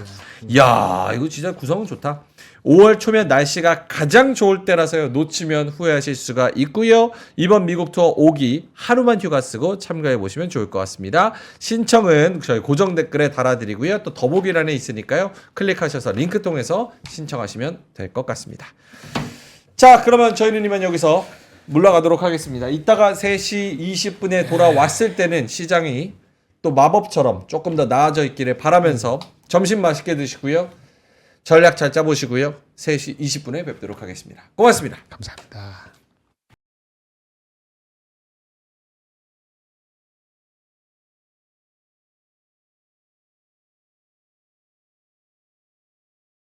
이야, 이거 진짜 구성은 좋다. 5월 초면 날씨가 가장 좋을 때라서요. 놓치면 후회하실 수가 있고요. 이번 미국 투어 오기 하루만 휴가 쓰고 참가해 보시면 좋을 것 같습니다. 신청은 저희 고정 댓글에 달아드리고요. 또 더보기란에 있으니까요. 클릭하셔서 링크 통해서 신청하시면 될 것 같습니다. 자, 그러면 저희는 이만 여기서 물러가도록 하겠습니다. 이따가 3시 20분에 돌아왔을 때는 시장이 또 마법처럼 조금 더 나아져 있기를 바라면서 점심 맛있게 드시고요. 전략 잘 짜보시고요. 3시 20분에 뵙도록 하겠습니다. 고맙습니다. 감사합니다.